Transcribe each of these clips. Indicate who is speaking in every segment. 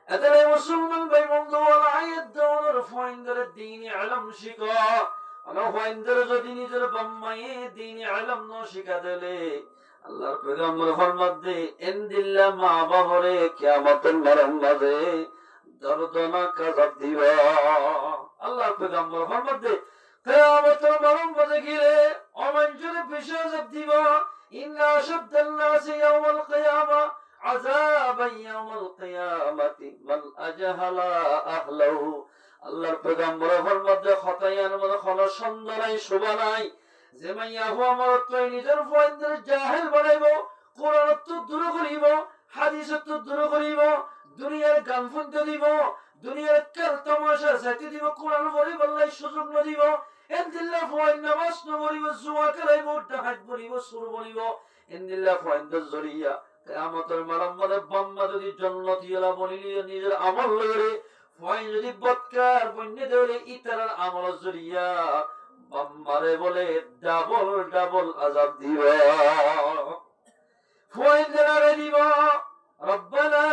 Speaker 1: এতরে মুসলমান ভাই বন্ধু আয়াত দেওয়ার ফাইন্দার দ্বীনি ইলম শিখা আনা ফাইন্দার যদি নিজের বাম্মায়ে দ্বীনি ইলম ন শিখা দিলে আল্লাহর পয়গম্বর ফরমাতে ইনদিল্লা মা বাবরে কিয়ামতের মরম মাঝে দর্দনাক আযাব দিবা। আল্লাহর পয়গম্বর ফরমাতে কিয়ামতের মরম মাঝে গিয়ে অমানজুরে বেশি আযাব দিবা। ইন্না আশাদ্দান নাসি ইয়াওমাল কিয়ামা আযাবান ইয়াওমাল কিয়ামাতি মান আজহালা আহলাহু। আল্লাহর পয়গম্বর ফরমাতে খতায়ান মানে খলা সুন্দরাই শোভা নাই যে মাইয়া হো আমার তো নিজের ফয়েন্দের জাহেল বানাইব, কোরআন তো দূর করিব, হাদিস তো দূর করিব, দুনিয়ার গান শুনতে দিব, দুনিয়ার খেল তামাশা চাইতে দিব, কোরআন পড়িব আল্লাহ সুযোগ ন দিব। এনদিল্লা ফয়েন নামাজ ন পড়িব, জুয়া খেলাইব, ডাকাত পড়িব, সুর পড়িব। এনদিল্লা ফয়েন্দের জরিয়া কিয়ামতের মারাম্মারে বাম্মা যদি জান্নাতি এলা বনিলি নিজের আমল লইরে ফয়েন যদি বদকার বন্যে দেওরে ইতারার আমল জরিয়া বাম্মারে বলে ডাবল ডাবল আযাব দিবা। ফয়েন দেনারে দিবা রব্বানা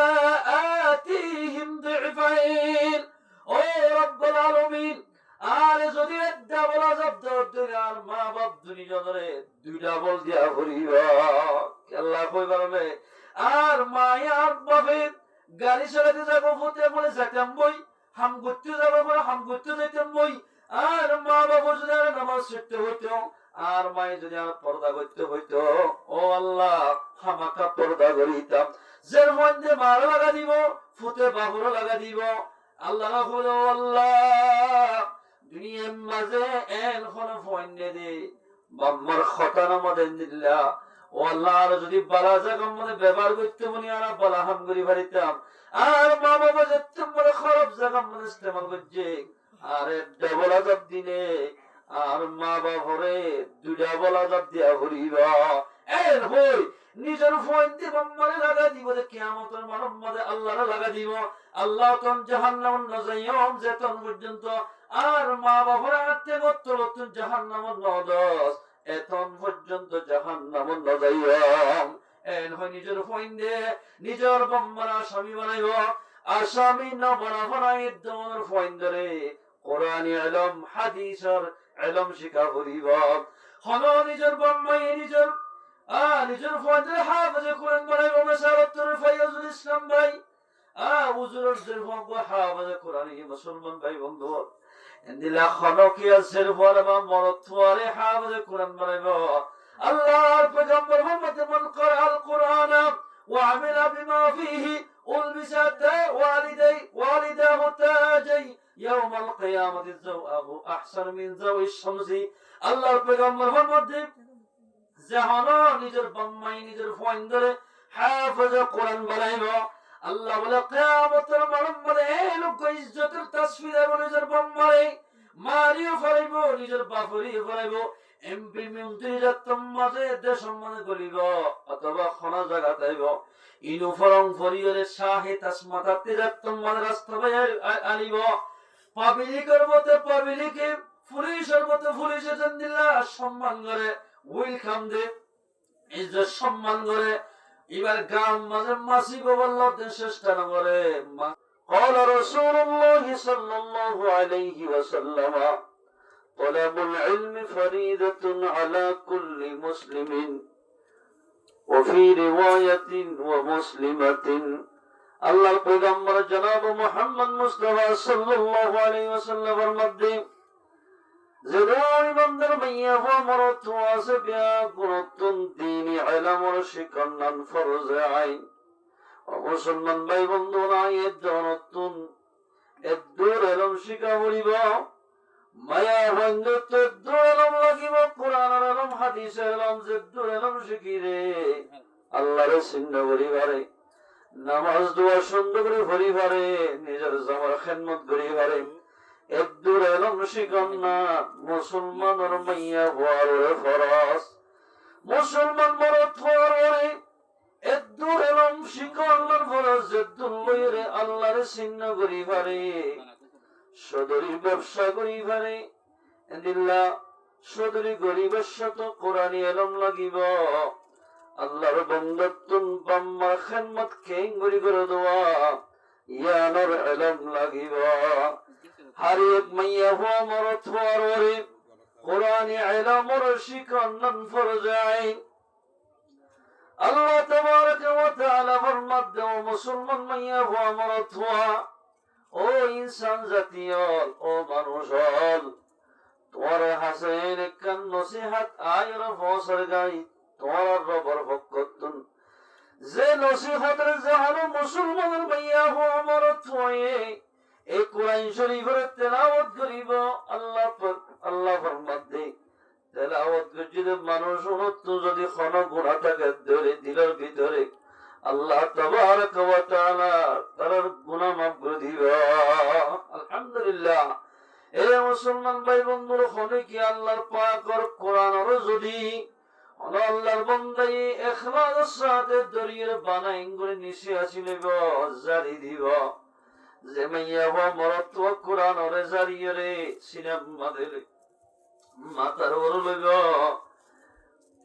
Speaker 1: আতিহিম দুইফাইন। ও রব্বুল আলামিন আর যদি ডাবল আযাব দাও আর মা বাপ দুনিয়ারে দুই ডাবল দিয়া করিবা। আল্লাহ কই পারবে আর মায়া আর বাপে গাড়ি চালাতে যাবো ফুতে বলে যাইতাম বই, হাম করতে যাবো বলে হাম করতে যাইতাম বই। আর মা বাবা যদি আর নামাজ শিখতে হইতো আর মায়ে যদি আর পর্দা করতে হইতো, ও আল্লাহ হামাকা পর্দা করিতাম। যে মধ্যে মার লাগা দিব ফুতে বাবুরও লাগা দিব। আল্লাহ আল্লাহ দুনিয়ার মাঝে এখন ফন্যে দে বাম্মার খতানা মধ্যে দিল্লা। ও আল্লাহ আর যদি বালা জায়গা মানে ব্যবহার করতে মনে আর বালা হাম করি পারিতাম। আর মা বাবা যেতে মানে খারাপ জায়গা মানে ইস্তেমাল করছে আরে ডাবল আযাব দিনে আর মা বাবরে দুই ডাবল আযাব দিয়া হরিবা। এর হই নিজের ফয়েন্তে বাম্মারে লাগা দিব যে কিয়ামতের মারম মাঝে আল্লাহরে লাগা দিব। আল্লাহ তন জাহান্নাম নজাইয়ম যেতন পর্যন্ত আর মা বাবরে আতে গত্তলতুন জাহান্নাম নদস এতন পর্যন্ত জাহান্নাম নজাইয়ম। এর হই নিজের ফয়েন্তে নিজের বাম্মারা আসামি বানাইব। আসামি না বানাই দমর ফয়েন্দরে কোরআন ইলম হাদিসের ইলম শিখা করিব। হলো নিজের বাম্মায়ে নিজের নিজের ফয়েন্দরে হাফেজে কোরআন বানাইব। মেসারতুর ফাইজুল ইসলাম ভাই হুজুরের জেরফক হাফেজে কোরআন মুসলমান ভাই বন্ধু এন্দিলা খনকিয়া জেরফর বা মরতওয়ারে হাফেজে কোরআন বানাইব। আল্লাহর পয়গম্বর মুহাম্মদ মান ক্বরাআল কুরআন ওয়া আমিলা বিমা ফীহি উলবিসাত ওয়ালিদাহু তাজাই ইয়াউমাল কিয়ামাতি যাওআহু আহসান মিন যাওই শামসি। আল্লাহর পয়গম্বর মুহাম্মদ জাহানো নিজের বাম্মাই নিজের ফয়েন্দরে হাফেজে কোরআন বানাইব। আল্লাহ বলে কিয়ামতের মারম্মরে এই লোক ইজ্জতের তাসফির এবং নিজের বাম্মারে মারিও ফেলাইব, নিজের বাপরিও ফেলাইব। এমপি মন্ত্রী যাত্তম মাঝে দেশ সম্মানে করিব অথবা খনা জায়গা তাইব। ইনু ফরং ফরিয়রে শাহে তাসমাতাতে যাত্তম মাঝে রাস্তা ভাই আনিব। পাবলিকের মতে পাবলিকে পুলিশের মতে পুলিশে জানদিল্লা সম্মান করে ওয়েলকাম দে ইজ্জত সম্মান করে। এবার গ্রাম মাঝে মাসি গোবল্লাতে চেষ্টা না করে। قال رسول الله صلى الله عليه وسلم طلب العلم فريضة على كل مسلم وفي رواية ومسلمة। আল্লাহর পয়গম্বর জনাব মুহাম্মদ মুস্তাফা সাল্লাল্লাহু আলাইহি ওয়াসাল্লামের মধ্যে যে ইমানদার মাইয়া হওয়া মরত আছে বিয়া গুরুত্বন দ্বীনি ইলমের শিক্ষার ফরজ আইন। ও মুসলমান ভাই বন্ধুরা এর জনতুন এদুর ইলম শিক্ষা করিব। মায়া বন্ধুত্ব এদুর ইলম লাগিব, কোরআনের ইলম হাদিসের ইলম যেদুর ইলম শিখিরে আল্লাহরে চিহ্ন করিবারে, নামাজ দোয়া সুন্দর করে পড়িবারে, নিজের জামার খেদমত করিবারে। এদুর ইলম শিখন না মুসলমানের মাইয়া হওয়ার ফরজ। মুসলমান মরদ হওয়ার এদুর ইলম শিখন ফরজ। এদুর লইরে আল্লাহরে চিহ্ন করিবারে, সদরি ব্যবসা করিবারে। এদিল্লা সদরি গরিবের সাথে কোরআন ইলম লাগিব। আল্লাহর বন্ধত্বন বাম্মার খেদমত কেঙ্গরি করে দেওয়া ইয়ানোর ইলম লাগিব হর এক মাইয়া হওয়া মরত হওয়ার ওরে কোরআনে ইলমর শিখানোর ফরজ আইন আল্লাহ তাবারক ওয়া তাআলা ফরমাতে ও মুসলমান মাইয়া হওয়া মরত হওয়া ও ইনসান জাতীয় ও মানুষ হল তোমার হাসেন একখান নসিহাত আয়র ফসর গাই তোমার রবর পক্ষতুন যে নসিহতের জাহান মুসলমানের মাইয়া হওয়া মরত হয়ে এই কোরআন শরীফের তেলাওয়াত করিব আল্লাহ ফরমাতে তেলাওয়াত যদি মানুষ শুনত যদি কোন গুনাহ থাকে ধরে দিলের ভিতরে আল্লাহ তাবারক ওয়া তাআলা তার গুনাহ মাফ করে দিবা আলহামদুলিল্লাহ এ মুসলমান ভাই বন্ধুর হলে কি আল্লাহর পাকের কোরআনের যদি আল্লাহর বান্দাই ইখলাসের সাথে দরিয়ে বানাই করে নিচে আসিলেব জারি দিব যে মাইয়া হওয়া মরত কোরআনের জারিয়ে রে সিনেমা দিলে মাতার ওর লইব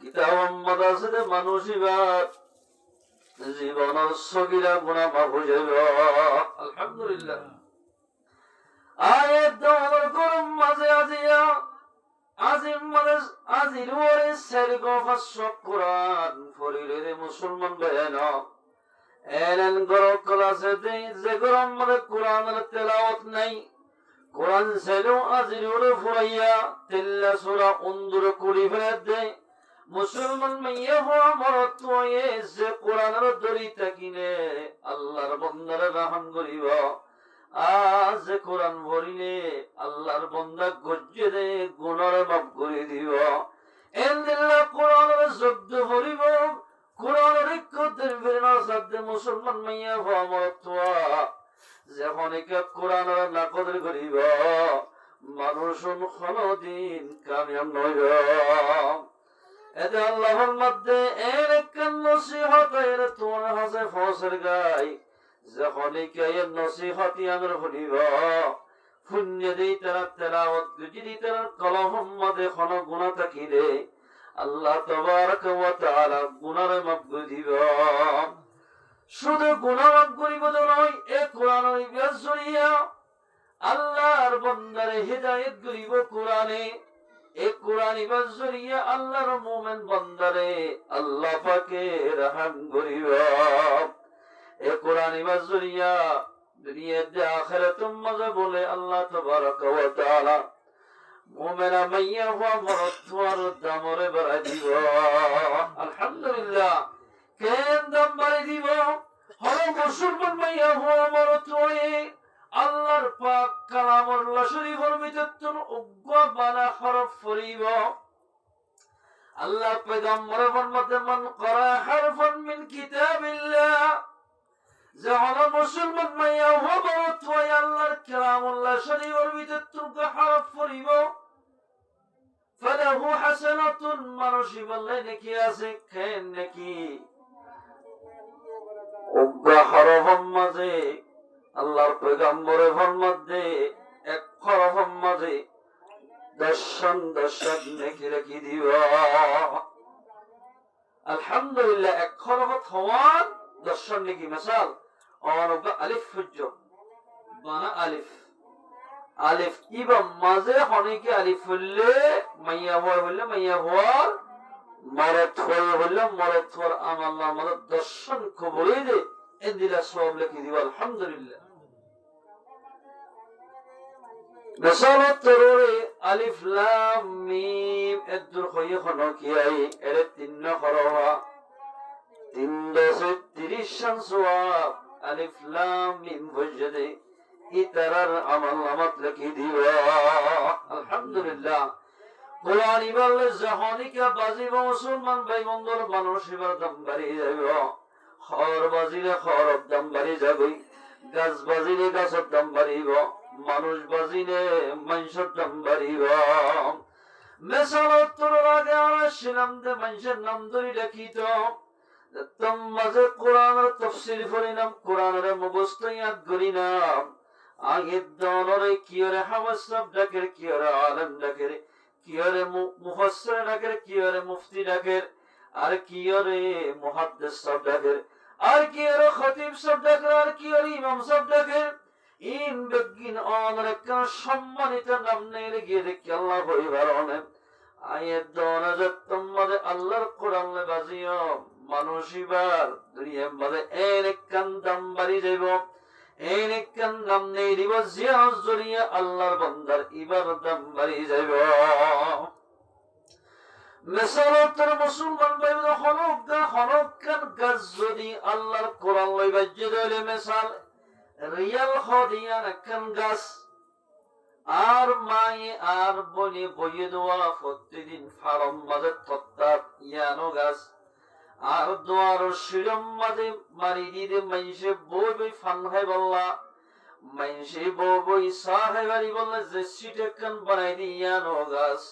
Speaker 1: কিতাব মাদ্রাসাতে মানুষিবাদ জীবনের সগিরা গুনাহ মাফ হয়ে যাবে আলহামদুলিল্লাহ আয়াত দওয়ার গরম মাঝে আজিয়া আজিম মানে আজির ওরে সেরগো ফাসক কোরআন ফরিরে মুসলমান বেয়ানো এলেন গরম ক্লাসে দেই যে গরম মানে কোরআনের তেলাওয়াত নাই কোরআন সেলো আজির ওরে ফুরাইয়া তেল্লা সূরা উন্দুর কুড়ি ফেলে দেয় মুসলমান মাইয়া হওয়া মরত হয়ে যে কোরআনের দড়ি তাকিনে আল্লাহর বান্দারে রহম করিব আজ কোরআন ভরিলে আল্লাহর বান্দা গজ্জে দে গুনাহ মাফ করে দিব এন্দিল্লাহ কোরআনের শব্দ ভরিব কোরআনের কদর বেনা শব্দ মুসলমান মাইয়া হওয়া মরত হওয়া যখন একে কোরআনের না কদর করিব মানুষ কোনদিন কামিয়াব নইব এতে আল্লাহর মধ্যে এর একখান নসিহত এর তোমার হাসে ফসর গাই যখন এই নসিহতি আমার শুনিব শূন্য দেই তারা তেলাওয়াত যদি তারা কলম মধ্যে কোনো গুনাহ থাকিলে আল্লাহ তাবারক ওয়া তাআলা গুনাহ মাফ করে দিব শুধু গুনাহ মাফ করিব তো নয় এই কোরআনের বিয়াজরিয়া আল্লাহর বান্দারে হিদায়াত করিব কোরআনে এই কোরআন ইবাজরিয়া আল্লাহর মুমিন বান্দারে আল্লাহ পাকে রহম করিবা এই কোরআন ইবাজরিয়া দুনিয়াতে আখিরাতে মজা বলে আল্লাহ তাবারক ওয়া তাআলা মুমিনা মাইয়া ওয়া মরতওয়ার দামরে বাড়াই দিব আলহামদুলিল্লাহ কেন দাম বাড়াই দিব হলো মুসলমান মাইয়া ওয়া মরতওয়ে আল্লাহর পাক কালামুল্লাহ শরীফের ভিতর উগ্র বানা হরফ পড়িব আল্লাহ পয়গম্বরের ফরমাতে মান করা হারফান মিন কিতাবিল্লাহ যারা মুসলমান মাইয়া হবত হয় আল্লাহর কালামুল্লাহ শরীফের ভিতর হরফ পড়িব ফালাহু হাসানাতুন মানুষই বললে নাকি আছে কেন নাকি উগ্র হরফের মাঝে আল্লাহর পয়গম্বরের ফরমাতে এক হরফের মাঝে দর্শন নেকি রেখে দিব আলহামদুলিল্লাহ এক হরফ হওয়ার দর্শন নেকি মিসাল অনব আলিফ ফুজ্জ বানা আলিফ আলিফ ইবা মাঝে হনিকে আলিফ হলে মাইয়া হলে মাইয়া হওয়ার মরত হলে মরত হওয়ার আল্লাহ আমাদের দর্শন কবুল দে এদিলা সওয়াব লিখে দিব আলহামদুলিল্লাহ মিসালত তরুরে আলিফ লাম মিম এদুর হয়ে হনো কি আই এর তিন হরফা 330 সওয়াব আলিফ লাম মিম ওয়াজদে ইতারার আমল নামাত লিখে দিব আলহামদুলিল্লাহ কোরআন বললে জাহানিকা বাজিব মুসলমান ভাই বন্ধুর মানুষ এবার দাম বাড়িয়ে যাবে খর বাজিলে খরব দাম বাড়ি যাবে গাছ বাজিলে গাছের দাম বাড়িব মানুষ বাজিলে মানুষের দাম বাড়িব মেসালত তোর আগে আসছিলাম যে মানুষের নাম ধরে লিখিত তোম মাঝে কোরআনের তাফসীর পড়িলাম কোরআনের মুখস্থ ইয়াদ করিলাম আগে দনরে কিয়রে হাওয়াস ডাকের কিয়রে আলেম ডাকের কিয়রে মুফাসসির ডাকের কিয়রে মুফতি ডাকের আর কিয়রে মুহাদ্দিস ডাকের আর কি আর খতিব সব ডাকে, আর কি আর ইমাম সব ডাকে। ইন বেগিন অনেক সম্মানিত নাম নেই গিয়ে দেখি আল্লাহ পরিবার অনেক আয়ের দোনা যত্তম মাঝে আল্লাহর কোরআন বাজিও মানুষিবার দুনিয়ার মাঝে এক কান দাম বাড়ি যাইব, এক কান দাম নেই দিব জিয়ার জড়িয়ে আল্লাহর বান্দার ইবার দাম বাড়ি যাইব। মেসালতের মুসলমান ভাইব হনকান গাছ যদি আল্লাহর কোরআন লই বাজ্য দইলে মেসাল রিয়াল হদিয়ান একখান গাছ আর মায়ে আর বনে বইয়ে দেওয়া প্রতিদিন ফারম মাঝে তত্তাত ইয়ানো গাছ আর দোয়ার শিরম মাঝে মারি দিদে মাইসে বই বই ফান হাই বললা মাইসে বই বই সাহাই বাড়ি বললে যে সিট একখান বানাই দি ইয়ানো গাছ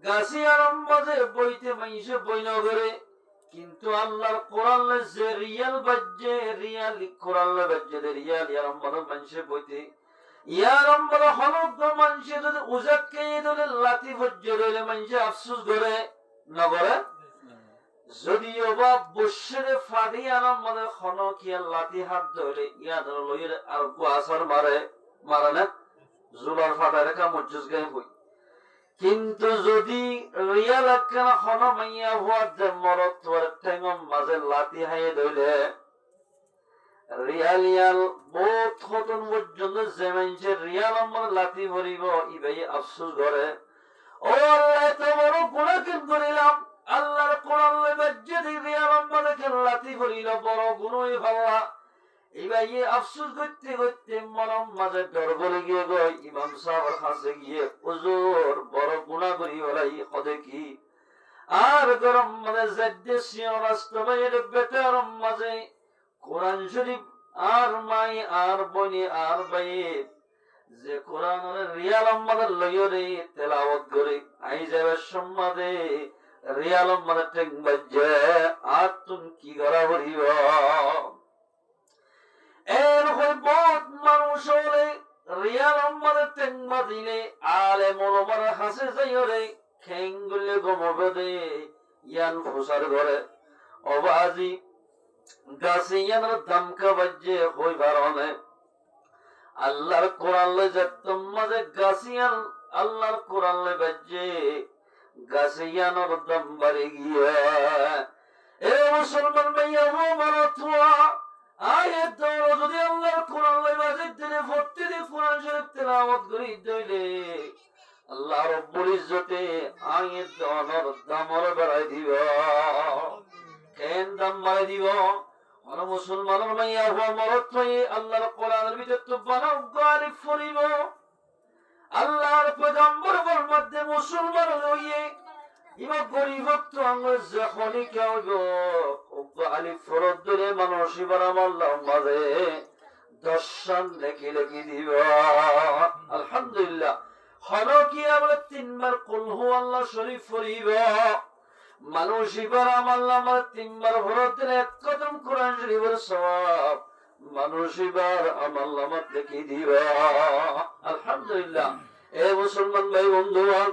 Speaker 1: গাছি আরম মাঝে বইতে মাইসে বই নগরে কিন্তু আল্লাহর কোরআন যে রিয়াল বাজ্যে রিয়াল কোরআন বাজ্যে রিয়াল ইয়ারম মাঝে মাইসে বইতে ইয়ারম বলে হনক মানসে যদি উজাককে ধরে লাতি ভজ্জে রইলে মানসে আফসোস করে না করে যদিও বা বসে ফাঁদি আরাম মানে হনকিয়া লাতি হাত ধরে ইয়াদ লইয়ের আর কুয়াশার মারে না জুলার ফাটা রেখা মজ্জুস গায়ে বই। কিন্তু যদি রিয়াল একখানা হন মাইয়া হওয়ার যে মরত তোর ঠেঙম মাঝে লাতি হাইয়ে ধইলে রিয়াল ইয়াল বহুত খতন পর্যন্ত যে মাইনছে রিয়াল আমার লাতি ভরিব ইবাই আফসোস করে ও আল্লাহ এত বড় গুনাহ কেন করিলাম আল্লাহর কোরআন লইবা যদি রিয়াল আমার লাতি ভরিল বড় গুনাহ ভাল্লা ইবাই আফসোস করতে করতে মরম মাঝে ডর বলে গিয়ে গই ইমাম সাহেবের কাছে গিয়ে হুজুর বড় গুনাহ করি হলাই কদে কি আর গরম মাঝে জেদ্দে সিয়র রাস্তায় বেটার মাঝে কোরআন শরীফ আর মাই আর বনি আর ভাই যে কোরআনের রিয়াল আমাদের লইরে তেলাওয়াত করে আই যাবে সম্মাদে রিয়াল আমাদের টেক বাজে আর তুমি কি করা বলিব এর হই বহুত মানুষ হলে রিয়াল আমাদের টেক বাজিলে আলে মোলমার হাসে যাইরে খেঙ্গুলে গমবে দে ইয়ান ফুসার ঘরে অবাজি গাছিয়ানের দামকা বাজ্যে হইবার অনেক আল্লাহর কোরআন লই যেতম মাঝে গাছিয়ান আল্লাহর কোরআন লই বাজ্যে গাছিয়ানোর দাম বাড়ি গিয়ে এ মুসলমান ভাইয়া মারতুয়া আয়ের দৌড় যদি আল্লাহর কোরআন লই বাজে দিনে প্রতিদিন কোরআন শরীফ তেলাওয়াত করি দইলে আল্লাহ রব্বুল ইজ্জতে আয়ের দৌড়র দামর বাড়াই দিব কেন দাম বাড়াই দিব মুসলমানের মাইয়া হওয়া মরত হয়ে আল্লাহর কোরআনের ভিতর তো বানাও গালিব ফরিব আল্লাহর পয়গম্বরের মধ্যে মুসলমান হইয়ে ইমা গরিবত্ব আঙ্গুল যখনই কেউ গালিব ফরদ ধরে মানুষ এবার আল্লাহ মাঝে দর্শন লেখি লেখি দিব আলহামদুলিল্লাহ হনকিয়া বলে 3 বার কুল হু আল্লাহ শরীফ ফরিব মানুষ এবার আমার 3 বার ভরত দিলে 1 কদম কোরআন শরীফের সওয়াব মানুষ এবার আমার লিখি দিবা আলহামদুলিল্লাহ। এ মুসলমান ভাই বন্ধুগণ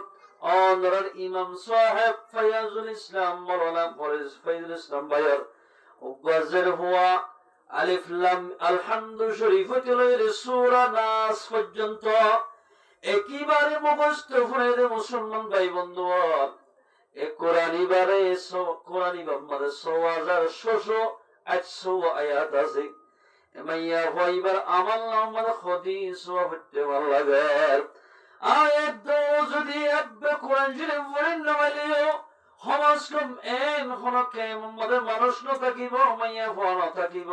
Speaker 1: অনরার ইমাম সাহেব ফয়াজুল ইসলাম মাওলানা ফয়জুল ইসলাম ভাইয়ের ওয়াজের হুয়া আলিফ লাম আলহামদু শরীফ থেকে সূরা নাস পর্যন্ত একেবারে মুখস্থ করে দে মুসলমান ভাই বন্ধুগণ এ কোরআনি বারে কোরআনি বাম্মাদের ৬,৬৮০ আয়াত আছে এমাইয়া হইবার আমল নামার হাদিস হতে ভালো লাগে আয়াত দো যদি আব্বে কোরআন শরীফ পড়েন নামালিও সমাজ কম এন হনকে মোহাম্মদের মানুষ ন থাকিব মাইয়া হওয়া ন থাকিব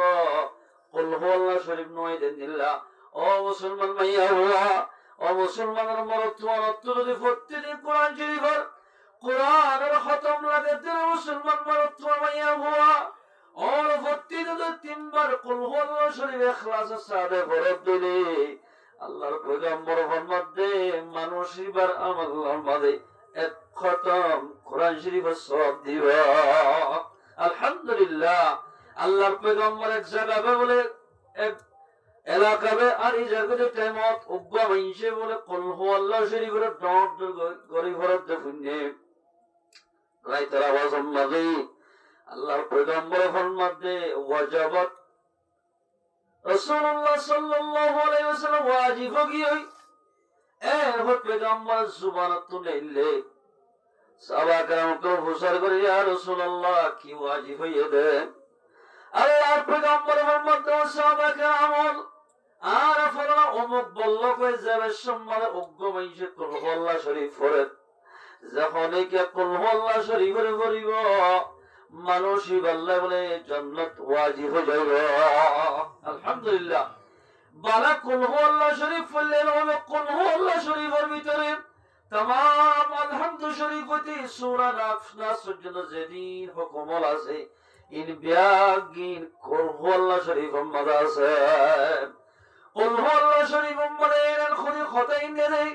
Speaker 1: কুল হুয়াল্লাহ শরীফ নয় দেন দিল্লা ও মুসলমান মাইয়া হওয়া ও মুসলমানের মরত যদি প্রতিদিন কোরআন শরীফের কোরআনের খতম লাগে দিলে মুসলমান মরত মাইয়া হওয়া और প্রতিদিন 3 বার কুল হুয়াল্লাহ শরীফ ইখলাস সাদে পড়ে দিলে আল্লাহর পয়গম্বরের মধ্যে মানুষ এবার আল্লাহর মাঝে 1 খতম কোরআন শরীফের সওয়াব দিবা আলহামদুলিল্লাহ। আল্লাহর পয়গম্বর এক জায়গায় বলে এক এলাকাবে আর এই জায়গাতে টাইমত উগ্র মাইনসে বলে কুল হুয়াল্লাহ শরীফের ডট গরি ভরত দেখুনে রাইতের আওয়াজ মাঝে আল্লাহর পয়গম্বর ফরমাতে ওয়াজাবাত রাসূলুল্লাহ সাল্লাল্লাহু আলাইহি ওয়াসাল্লাম ওয়াজিব হই এর পয়গম্বর সুবহানাত তুলাইলে সাহাবা کرام তো হুসার করে ইয়া রাসূলুল্লাহ কি ওয়াজিব হইয়ে দেন আল্লাহর পয়গম্বর ফরমাতে সাহাবা کرام আর ফরমানা অমুক বলল কই যাবে সম্মানে অজ্ঞ মাইসে কুল আল্লাহ শরীফ পড়ে যখন কে কুল আল্লাহ শরীফের পড়িব মানুষই বললে বলে জান্নাত ওয়াজিব হয়ে যাবে আলহামদুলিল্লাহ বালা কুল আল্লাহ শরীফ পড়লে হবে কুল আল্লাহ শরীফের ভিতরে तमाम আলহামদু শরীফ হতে সূরা নাস পর্যন্ত যেদিন হুকুমল আছে ইন বিয়াগিন কুল আল্লাহ শরীফ মজা আছে কুল আল্লাহ শরীফ মদের খুদি খতাইন দে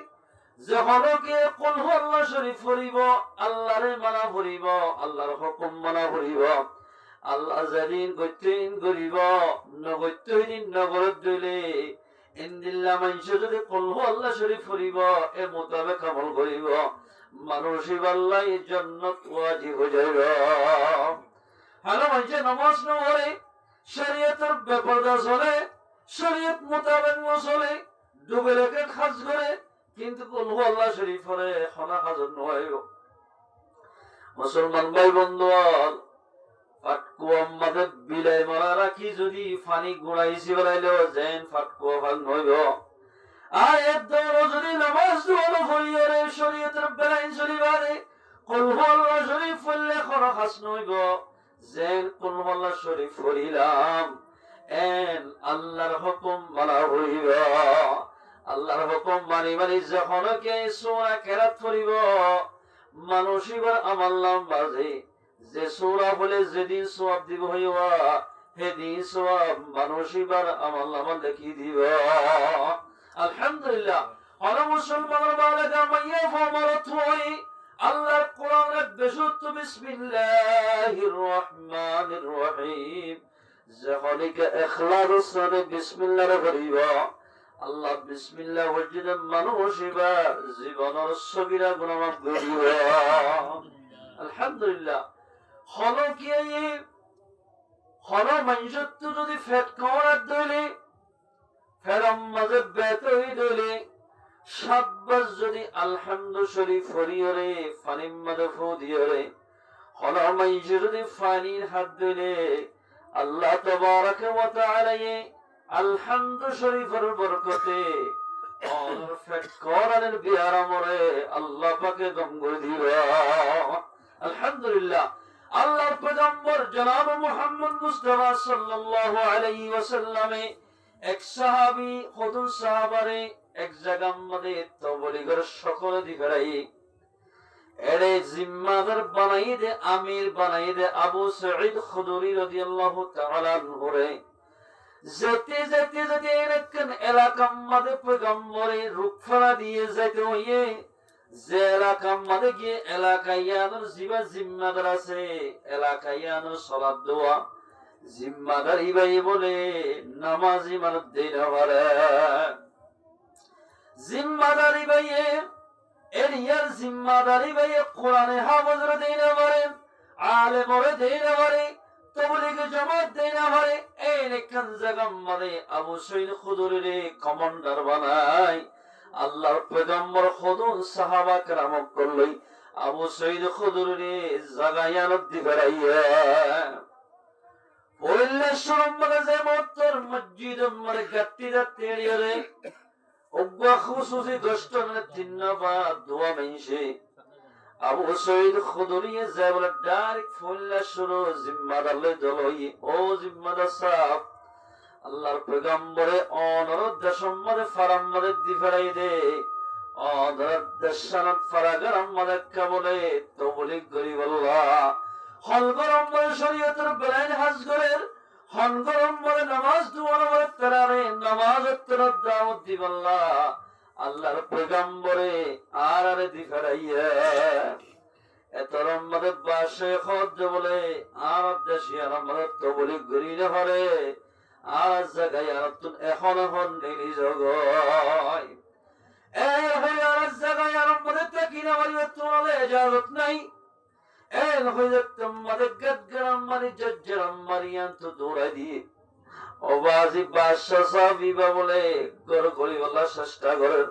Speaker 1: যখনকে কুল আল্লাহ শরীফ পড়িব আল্লাহরে মানা পড়িব আল্লাহর হুকুম মানা পড়িব আল্লাহ যেদিন গতিন করিব নগত্যদিন নগরত দিলে ইনদিল্লা মানসে যদি কুল আল্লাহ শরীফ পড়িব এ মোতাবেক আমল করিব মানুষই আল্লাহ জান্নাত ওয়াজিব হয়ে যাবে হ্যালো মানসে নামাজ না পড়ে শরীয়তের বেপরদা চলে শরীয়ত মোতাবেক চলে ডুবে রেখে খাজ করে কিন্তু কুল আল্লাহ শরীফ পড়ে খানা খাজন নয় মুসলমান ভাই বন্ধু ফাটকু আমাদের বিলাই মারা রাখি যদি ফানি গুড়াইছি বেলাইলেও যেন ফাটকু ফান হইব আর এর দৌড় যদি নামাজ দৌড় ফরিয়রে শরীয়তের বেলাইন চলিবারে কুল আল্লাহ শরীফ পড়লে খানা খাস নইব যেন কুল আল্লাহ শরীফ পড়িলাম এন আল্লাহর হুকুম মানা হইব আল্লাহর হুকুম মানি মানি যখন কে সূরা কেরাত পড়িব মানুষিবার আমল বাজে যে সূরা বলে যেদিন সওয়াব দিব হইবা সেদিন সওয়াব মানুষিবার আমল দেখি দিব আলহামদুলিল্লাহ আর মুসলমানের বালাগা মাইয়া ফমারত হই আল্লাহর কোরআনের বিশুদ্ধ বিসমিল্লাহির রহমানির রহিম যখনকে ইখলাস সরে বিসমিল্লাহ পড়িবা আল্লাহ বিসমিল্লাহ ওয়াজিদ মানুষিবা জীবনের সগীরা গুনাহ মাফ করিবা আলহামদুলিল্লাহ হলো কি হলো মঞ্জুত যদি ফেট খাওয়ার দলে ফেরম মাঝে বেতই দলে সাব্বাস যদি আলহামদু শরীফ ফরিয়রে ফানিম মাঝে ফু দিয়রে হলো মঞ্জুত যদি ফানির হাত দলে আল্লাহ তাবারাক ওয়া তাআলা আলহামদু শরীফের বরকতে আর ফেট কোরআনের বিয়ারামরে আল্লাহ পাকে দম করে দিবা আলহামদুলিল্লাহ আল্লাহর পয়গম্বর জনাব মুহাম্মদ মুস্তাফা সাল্লাল্লাহু আলাইহি ওয়াসাল্লামে এক সাহাবী খুদুন সাহাবারে এক জায়গার মধ্যে তবলিগের সকল দিগরাই এরে জিম্মাদার বানাই দে আমির বানাই দে আবু সাঈদ খুদরি রাদিয়াল্লাহু তাআলা আনহু রে যেতে যেতে যেতে এরকম এলাকার মধ্যে পয়গম্বরে রুখফলা দিয়ে যেতে হইয়ে যে এলাকার মধ্যে গিয়ে এলাকাইয়ানোর জিবা জিম্মাদার আছে এলাকাইয়ানোর সালাত দোয়া জিম্মাদার ইবাই বলে নামাজি মানুষ দেই না পারে জিম্মাদার ইবাইয়ে এরিয়ার জিম্মাদার ইবাইয়ে কোরআনে হাফেজরে দেই না পারে আলেমরে দেই না পারে তবলিগে জামাত দেই না পারে এই নেকান জায়গা মানে আবু সাঈদ খুদরিরে কমান্ডার বানাই আল্লাহর পয়গম্বর খুদুন সাহাবা کرام কলই আবু সাঈদ খুদরিরে জাগায়ানত দিবাইয়া ওইলে শরমে যে মতর মসজিদ মরে গাত্তিরা তেড়িয়ে ওগা খুশুসি দশটনে তিনবা দোয়া মেইছে আবু সাঈদ খুদরি যে বলে ডাইরেক্ট ফুল্লা শুরু জিম্মাদার লই দলই ও জিম্মাদার সাহেব আল্লাহর পয়গম্বরে অনুরোধ দশমরে ফারামরে দিফারাই দে অনুরোধ দশানত ফারাগারাম মাদাক্কা বলে তবলিগ গরিব আল্লাহ হলগরমরে শরীয়তের বেলাইন হাজ করের হনগরমরে নামাজ দুয়ারে তেরারে নামাজ তেরা দাওয়াত দিবাল্লাহ আল্লাহর পয়গম্বরে আরে দিফারাইয়া এতরম মদে বাসে খদ বলে আর দেশিয়ার মদে তবলিগ গরিব হরে আর জায়গায় তুন এখন নেই জগয় এই হই আর জায়গায় আর মধ্যে কিনা হইও তোলে ইজাজত নাই এন হইলে তোমাদের গাদগারাম মারি জজ্জারাম মারিয়ান তো দৌড়াই দিয়ে অবাজি বাদশা সাহাবিবা বলে গড় করি বলা চেষ্টা করেন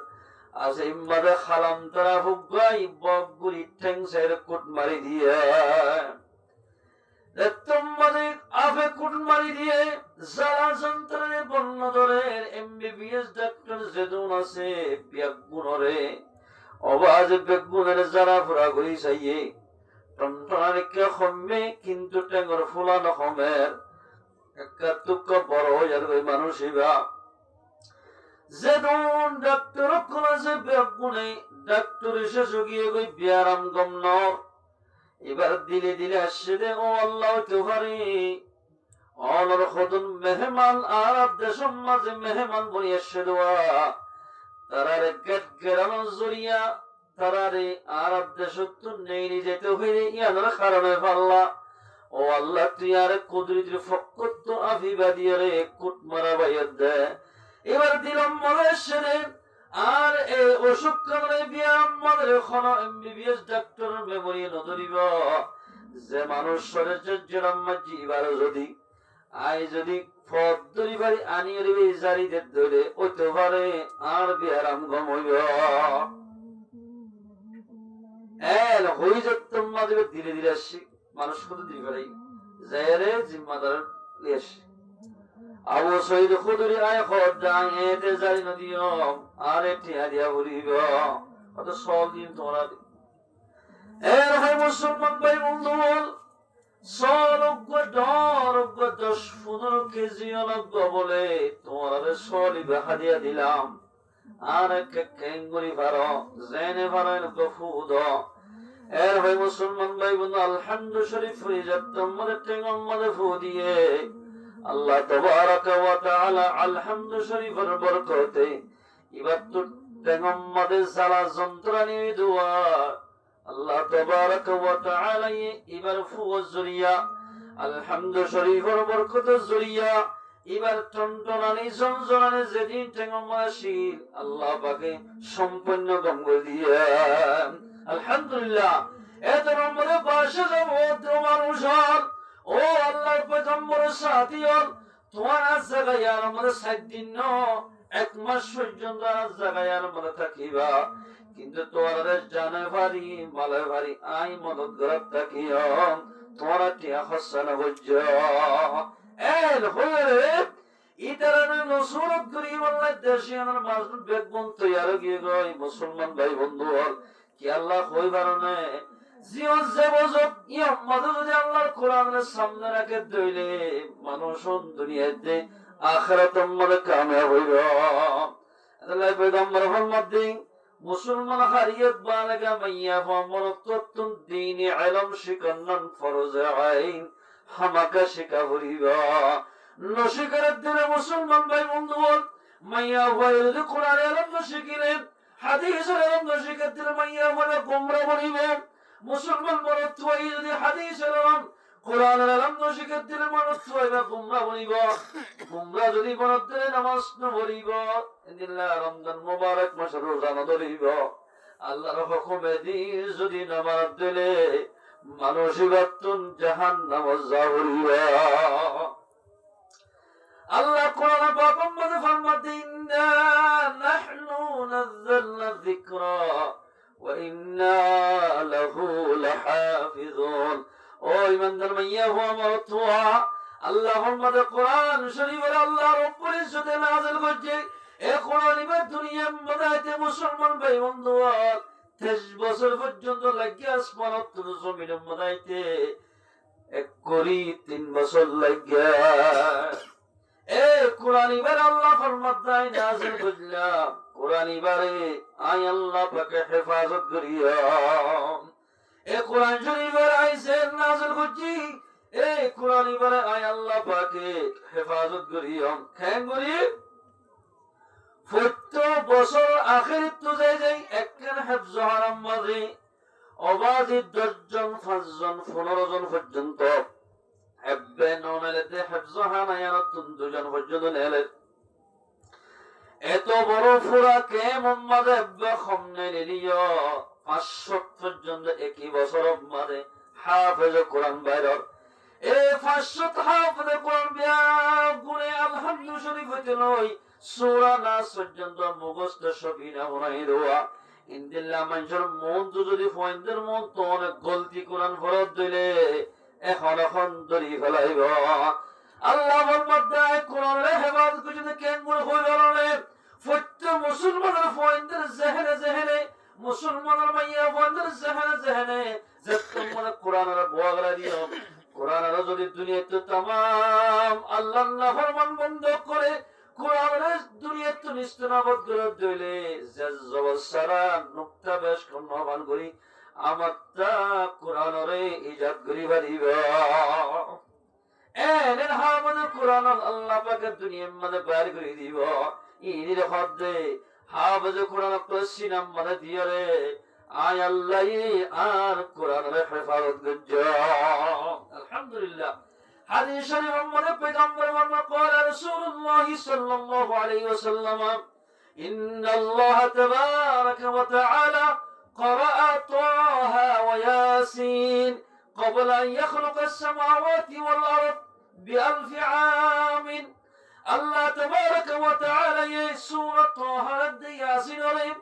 Speaker 1: আজ ইম্মাদে খালাম তারা হুগাই বগুড়ি ঠ্যাং সের কুট মারি দিয়ে তোমাদের আফে কুট মারি দিয়ে যারা যন্ত্রণে বন্য ধরেন এমবিবিএস ডাক্তার যেদুন আছে বেগুনরে অবাজ বেগুনের যারা ফুরা করি চাইয়ে টনটনারিকে কমে কিন্তু টেঙ্গর ফুলানো কমের একটা টুক বড় হয়ে যাবে মানুষ ইবা যেদুন ডাক্তার আছে বেগুনে ডাক্তার এসে গিয়ে কই বিয়ারাম গম ন এবার দিলে দিলে আসছে দে ও আল্লাহ তোহারি অনর খদুন মেহমান আর দেশম মাঝে মেহমান বলি আসছে দোয়া তারারে গেট গেরানো জড়িয়া তারারে আরব দেশত্ব নেই যেতে হইলে ইয়ানোর কারণে পাল্লা ও আল্লাহ তুই আরে কুদরতির ফকত আফিবা দিয়ে রে কুট মারা বাইর দে এবার দিলাম মনে সেরে আর এই অসুখ কারণে বিয়াম মদের খন এমবিবিএস ডাক্তার মেমোরি নধরিব যে মানুষ সরে যেরাম্মা জীবার যদি আই যদি ফদ ধরি পারি আনিয়ে দিবে জারিদের ধরে ওইতে পারে আর বিয়ারাম গম হইব এল হই যত্তম মাদেবে ধীরে ধীরে আসছি মানুষ কত দিবে পারে যাইরে জিম্মাদার লিয়েছি আবু সঈদ খুদরি আয় খোদাং এতে জারি নদিও আর একটি হাদিয়া বলিব অত সব দিন তোমরা এর হয় মুসলমান ভাই বন্ধু বল সলজ্ঞ ডরজ্ঞ 10-15 কেজি অলজ্ঞ বলে তোমার সলিবে হাদিয়া দিলাম আর এক কেঙ্গুরি ভারো জেনে ভারো এনেক ফুদ এর হয় মুসলমান ভাই বন্ধু আলহামদু শরীফ ফরিজাত তোমাদের টেঙ্গম মধ্যে ফু দিয়ে আল্লাহ তাবারাকা ওয়া তাআলা আলহামদু শরীফের বরকতে এবার তো টেঙ্গম মধ্যে সালা যন্ত্রণী দোয়া আল্লাহ তাবারাকা ওয়া তাআলা এবার ফুজ জরিয়া আলহামদু শরীফের বরকত জরিয়া এবার টনটনানি জনজনানি যেদিন টেঙ্গম আসিল আল্লাহ পাকে সম্পূর্ণ গঙ্গল দিয়ে আলহামদুলিল্লাহ এত নম্বরে পাশে যাব মানুষ ও আল্লাহর পয়গম্বরের সাথী হল তোমার আজ জায়গায় আর আমাদের 7 দিন ন 1 মাস পর্যন্ত আজ জায়গায় আর আমরা থাকিবা কিন্তু তোমার জানে ভারি মালে ভারি আই মদত গরত থাকিও তোমার টিয়া খসানা হজ্জ এল হয়ে ইতারানে নসরত করি বললে দেশে আমার মাজলুম বেগবন তৈয়ার গিয়ে গই মুসলমান ভাই বন্ধু হল কি আল্লাহ কই বারনে জীবন জেবজত ইয়াম্মাদু যদি আল্লাহর কোরআনের সামনে রাখে দইলে মানুষ দুনিয়াতে আখিরাতের মধ্যে কামিয়াব হইব আল্লাহ পয়গম্বর ফরমাতে মুসলমান হারিয়ত বালাগা মাইয়া ফামরতুন দ্বীনি ইলম শিকান্নান ফরজ আইন হামাকা শিকা হইব নশিকারের দিনে মুসলমান ভাই বন্ধু বল মাইয়া হইল কোরআনের ইলম শিখিলেন হাদিসের ইলম শিখাতে মাইয়া হলে গোমরা বলিব মুসলমান মরদ তুই যদি হাদিস এলাম কোরআনের এলাম নশিকের দিলে মরদ তুই বা গুমরা বলিব গুমরা যদি মরদ দিলে নামাজ নবলিব ইন্দিল্লাহ রমজান মুবারক মাসে রোজা নধরিব আল্লাহর হুকুমে দিন যদি নামাজ দিলে মানসিবাতুন জাহান্নাম যাবলিব আল্লাহ কোরআন পাকের মধ্যে ফরমাতে ইন্না নাহনু নাযালনা যিকরা وإنا له لحافظون ও ইমানদার মাইয়া হো আমার তোয়া আল্লাহর মধ্যে কোরআন শরীফের আল্লাহ রব্বুল ইজ্জতে নাযিল করছে এই কোরআন ইবার দুনিয়ার মধ্যে মুসলমান ভাই বন্ধু 23 বছর পর্যন্ত লাগিয়া আসমানত জমিনের মধ্যে এক করি 3 বছর লাগিয়া এই কোরআন ইবার আল্লাহ ফরমায় নাযিল করলাম কোরআন ইবারে আই আল্লাহ পাকে হেফাজত করিয়া এ কোরআন শরীফের আইছে নাযিল করছি এই কোরআন ইবারে আই আল্লাহ পাকে হেফাজত করিয়া কেন করি প্রত্যেক বছর আখিরাত তো যাই একখান হিফজ হারাম মাঝে অবাধিত 10 জন 5 জন 15 জন পর্যন্ত হেফবে ননেলেতে হিফজ হানায়াত 2 জন পর্যন্ত নেলে এত বড় ফুরা কে মোহাম্মদ আব্বা খমনে নিলিও 500 পর্যন্ত একই বছর মারে হাফেজ কোরআন বাইরর এ 500 হাফেজ কোরআন বিয়া গুনে আলহামদুলিল্লাহ শরীফ হইতে লই সূরা নাস পর্যন্ত মুখস্থ সবিনা হনাই দেওয়া ইনদিল্লাহ মানুষের মন তো যদি ফয়েন্দের মন তো অনেক গলতি কোরআন ফরত দিলে এখন ধরি ফেলাইব আল্লাহ বলবাদায় কোরআনের হেফাজত করে যদি কেন মনে হই গেলে প্রত্যেক মুসলমানের ফয়েন্দের জেহেনে মুসলমানের মাইয়া ফয়েন্দের জেহেনে যে তোমরা কোরআনের বোয়াগলা দিও কোরআনের যদি দুনিয়াতে तमाम আল্লাহর নাফরমান বন্ধ করে কোরআনের দুনিয়াতে নিস্তেনাবদ করে দিলে যে জবসারা নুকতা বেশ কোনবান করি আমারটা কোরআনের ইজাত করি বাড়িবা এর হামদ কোরআন আল্লাহ পাকের দুনিয়ার মধ্যে বাইর করে দিব ইনির হদে হাফেজ কোরআন প্রসিনাম মানে দিয়রে আয় আল্লাহ আর কোরআনের হেফাজত গজ্জ আলহামদুলিল্লাহ হাদিস শরীফ মধ্যে পয়গম্বর মুহাম্মদ قال رسول الله صلى الله عليه وسلم ان الله تبارك وتعالى قرأ طه وياسين قبل ان يخلق السماوات والارض بألف عام الله تبارك وتعالى سورة طه ياسين عليهم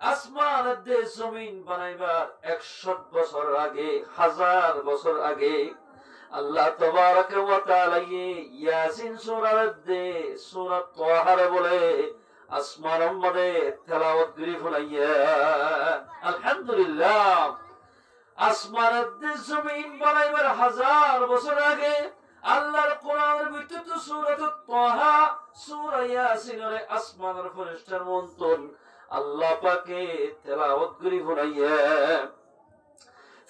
Speaker 1: আসমান দে জমিন বানাইবার 100 বছর আগে 1000 বছর আগে আল্লাহ তাবারক ওয়া তাআলা ইয়াসিন সূরা তাহার বলে আসমানের মধ্যে তেলাওয়াত করে ফলাইয়া আলহামদুলিল্লাহ আসমানের দে জমিন বানাইবার 1000 বছর আগে আল্লাহর কোরআনের ভিতরে সূরা তাহা সূরা ইয়াসিনের আসমানের ফেরেশতার মন্তন আল্লাহ পাকে তেলাওয়াত করে ফলাইয়া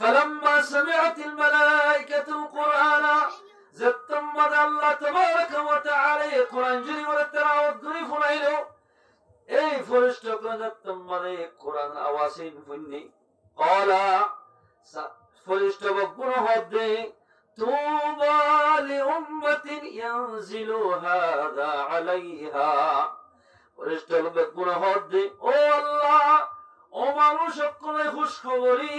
Speaker 1: فلما سمعت الملائكة القرآن زتمد الله تبارك وتعالى قرآن جري والتلاوت করে ফলাইলো এই ফেরেশতাকে زتمد قرآن আওয়াজিন ফুন্নি قال ফেরেশতা বকুন হদে طوبى لأمة ينزل هذا عليها ফেরেশতা বকুন হদে ও আল্লাহ ও মানুষ সকলে খুশখবরি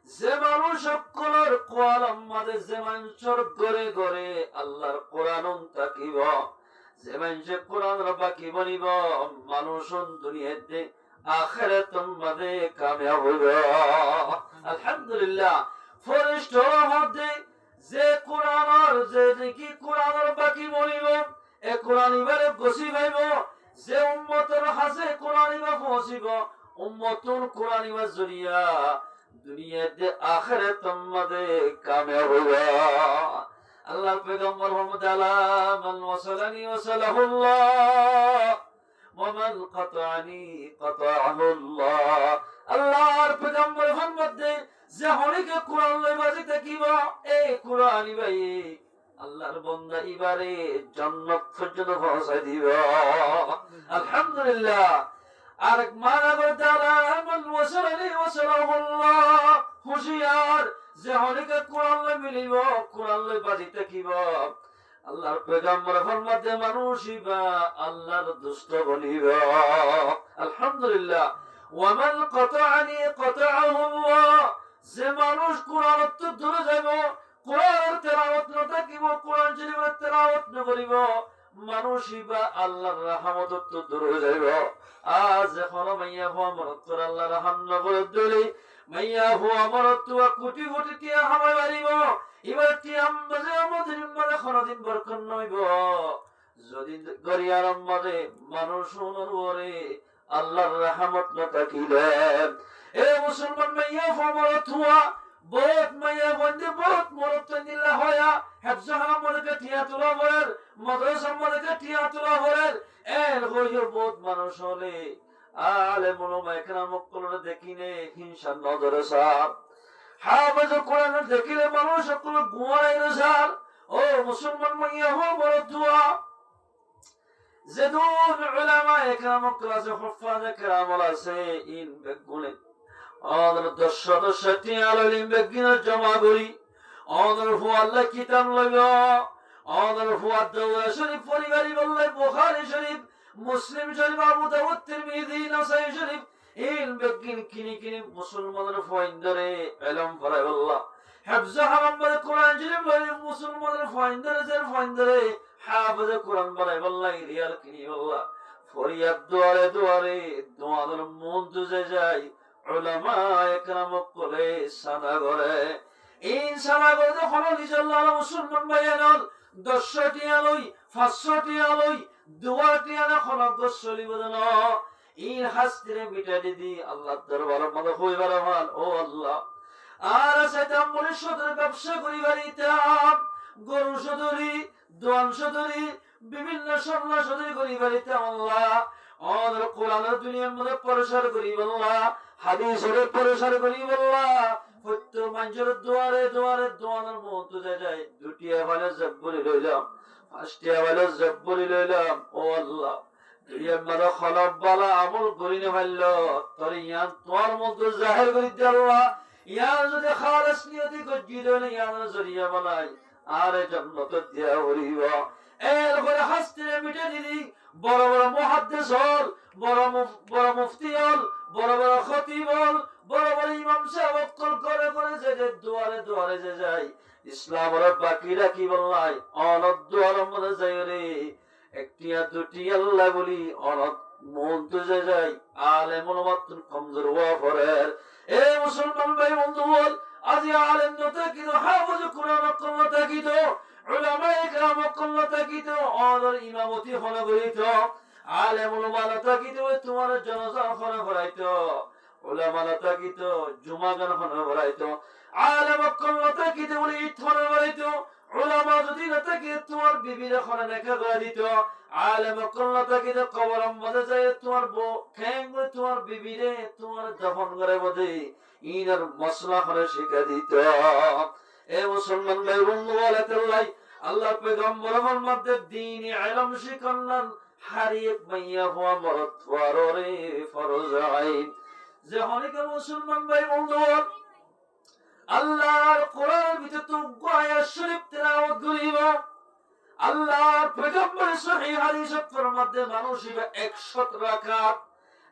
Speaker 1: যে মানুষ সকলের কোয়ালাম মাঝে যে মানুষের ঘরে ঘরে আল্লাহর কোরআন থাকিব যে মানুষে কোরআন বাকি বনিব মানুষ দুনিয়াতে আখিরাত মাঝে কামিয়াব হইব আলহামদুলিল্লাহ ফেরেশতার মধ্যে যে কোরআনের যে কি কোরআনের বাকি বনিব এ কোরআন ইবারে গসি ভাইব যে উম্মতের হাসে কোরআন ইবা পৌঁছিব উম্মতুল কোরআন ইবা জরিয়া দুনিয়াতে আখিরাত মাঝে কামিয়াব হইব আল্লাহর পয়গম্বর মুহাম্মদ মান ওয়াসালানি ওয়াসালাহুল্লাহ ওয়া মান কাতাআনি কাতাআহুল্লাহ আল্লাহর পয়গম্বর মুহাম্মদ যে হনিকে কোরআন লই বাজি থাকিব এই কোরআন ভাই আল্লাহর বান্দা ইবারে জান্নাত পর্যন্ত পৌঁছায় দিব আলহামদুলিল্লাহ আর মানা বদালা মান ওয়াসালানি ওয়াসালাহুল্লাহ হুশিয়ার যে হনিকে কোরআন লই মিলিব কোরআন লই বাজি থাকিব আল্লাহর পয়গম্বর ফরমাতে মানুষিবা আল্লাহর দুষ্ট বলিব আলহামদুলিল্লাহ ওয়া মান কাতাআনি কাতাআহুল্লাহ যে মানুষ কোরআন তো দূরে যাইব কোরআনের তেলাওয়াত না থাকিব কোরআন শরীফের তেলাওয়াত না করিব মানুষিবা আল্লাহর রহমত তো দূরে যাইব আজ এখন মাইয়া হওয়া মরত আল্লাহর রহম নগর দিলে মাইয়া হওয়া মরত কোটি কোটি টিয়া হামাই বাড়িব এবার টিয়াম বাজে আমাদের মানে খনদিন বরকত নইব যদি গরিয়ার মাঝে মানুষ অনুরে আল্লাহর রহমত না থাকিলে এ মুসলমান মাইয়া হওয়া মরত হওয়া বহুত মাইয়া বন্ধে বহুত মরত নিল্লা হয়া হেফজাহা মনে টিয়া তোলা হরের মাদ্রাসা মনে টিয়া তোলা হরের এর হইও বহুত মানুষ হলে আলে মুলমা একরাম কলরে দেখিনে হিংসা নজরে সাপ হাফেজ কোরআন দেখিলে মানুষ সকল গুয়ারাইরে সার ও মুসলমান মাইয়া হো বড় দোয়া জেদুন উলামা একরাম ক্লাসে হুফাজ একরাম আছে ইন বেগুনে আমাদের 10 সদস্যটি আলিম বেগিনা জমা করি আমাদের হু আল্লাহ কিতাব লইব আমাদের হু আদাওয়া শরীফ পরিবারই বললে বুখারী শরীফ মুসলিম শরীফ আবু দাউদ তিরমিজি নাসাই শরীফ ইন বেগিন কিনি কিনি মুসলমানের ফয়ন্দরে ইলম ফরাই আল্লাহ হাফজা হারাম্বাদ কোরআন শরীফ লইলে মুসলমানের ফাইন্দারে হাফজে কোরআন বানাই বললাই রিয়াল কিনি বললা ফরিয়াদ দুয়ারে দুয়ারে দোয়াদের মন তুজে যায় উলামা একরাম কোলে সাদা করে এই সাদা করে যখন নিজল্লাহ মুসলমান ভাইয়ানল 10টি আলোই 500টি আলোই দুয়ারটি আনা খলক চলিব যেন এই হাস্তিরে মিটাই দি আল্লাহর দরবারের মধ্যে হইবার মান ও আল্লাহ আর সেটাম বলে সদর ব্যবসা করি বাড়িতাম গরু সদরি দোয়ান সদরি বিভিন্ন স্বর্ণ সদরি করি বাড়িতাম আল্লাহ আমাদের কোরআনের দুনিয়ার মধ্যে প্রসার করি আল্লাহ হাদিসের প্রসার করি আল্লাহ প্রত্যেক মানুষের দুয়ারে দুয়ারে দোয়ানের মত যায় দুটি আবালে জব্বরি লইলাম পাঁচটি আবালে জব্বরি লইলাম ও আল্লাহ দুনিয়ার মধ্যে খলব বালা আমল করি না ভাইল তোর ইয়ান তোর মধ্যে জাহির করি দে আল্লাহ ইয়ার যদি খালেস নিয়তি গজ্জিত হলে ইয়ার জরিয়া বানাই আর জান্নাত দিয়া হরিব এর করে হাসতে মিটে দিদি বড় বড় মুহাদ্দিস হল বড় মুফতি হল বড় বড় খতিব হল বড় বড় ইমাম সাহেব করে করে যে দুয়ারে দুয়ারে যে যায় ইসলামের বাকি রাখি বললাই অনদ দুয়ারের মধ্যে যাই রে একটি আর দুটি আল্লাহ বলি অনদ মন তুজে যায় আলেমুল মাত্র কমজোর হওয়া পরের এ মুসলমান ভাই বন্ধু বল আজ আলেম নতাকিত হাফেজ কোরআন নতাকিত উলামা ইকরাম নতাকিত অদর ইমামতি হলো গরিত আলেমুল নতাকিত তোমার জানাজা হলো করাইত উলামা নতাকিত জুমা গান হলো করাইত আলেম নতাকিত বলে ঈদ হলো করাইত উলামা যদি নতাকিত তোমার বিবির হলো নেকা করে দিত আলেম নতাকিত কবরের মধ্যে যায় তোমার বউ খ্যাং তোমার বিবিরে তোমার দফন করে বদে ইনার মশলা করে শিখে দিত এ মুসলমান ভাই বন্ধু আল্লাহ আল্লাহ পয়গম্বরের মধ্যে দ্বীন ইলম শিখালেন হারিয়ে মাইয়া হওয়া মরদ ওয়ারে ফরজ আইন যে অনেক মুসলমান ভাই বন্ধু আল্লাহর কোরআন ভিতরে তো আয়াত শরীফ তেলাওয়াত করিব আল্লাহর পয়গম্বর সহিহ হাদিসের মধ্যে মানুষ 100 রাকাত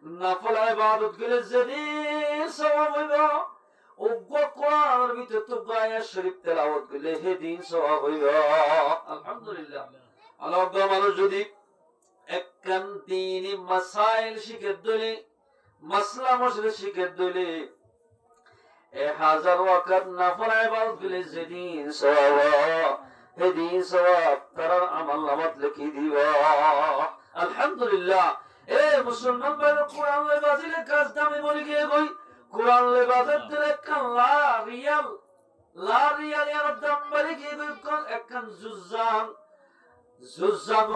Speaker 1: নফল ইবাদত গলে যদি সওয়াব হইব ওগ কোরআনের ভিতরে তো আয়াত শরীফ তেলাওয়াত গলে হে দিন সওয়াব হইব আলহামদুলিল্লাহ আল্লাহ মানুষ যদি একখান দ্বীনি মাসাইল শিখে দলে মাসলা মশলা শিখে দলে 1000 ওয়াক্ত নফল ইবাদত গলে যেদিন সওয়াব হে দিন সওয়াব তার আমল নামাত লিখি দিবা আলহামদুলিল্লাহ এ মুসলমান ভাই কোরআন লে বাজিলে কাজ দামে বলি গিয়ে কই কোরআন লে বাজার দিলে কাল্লা রিয়াল এর দাম বলি গিয়ে কই কোন একখান জুজান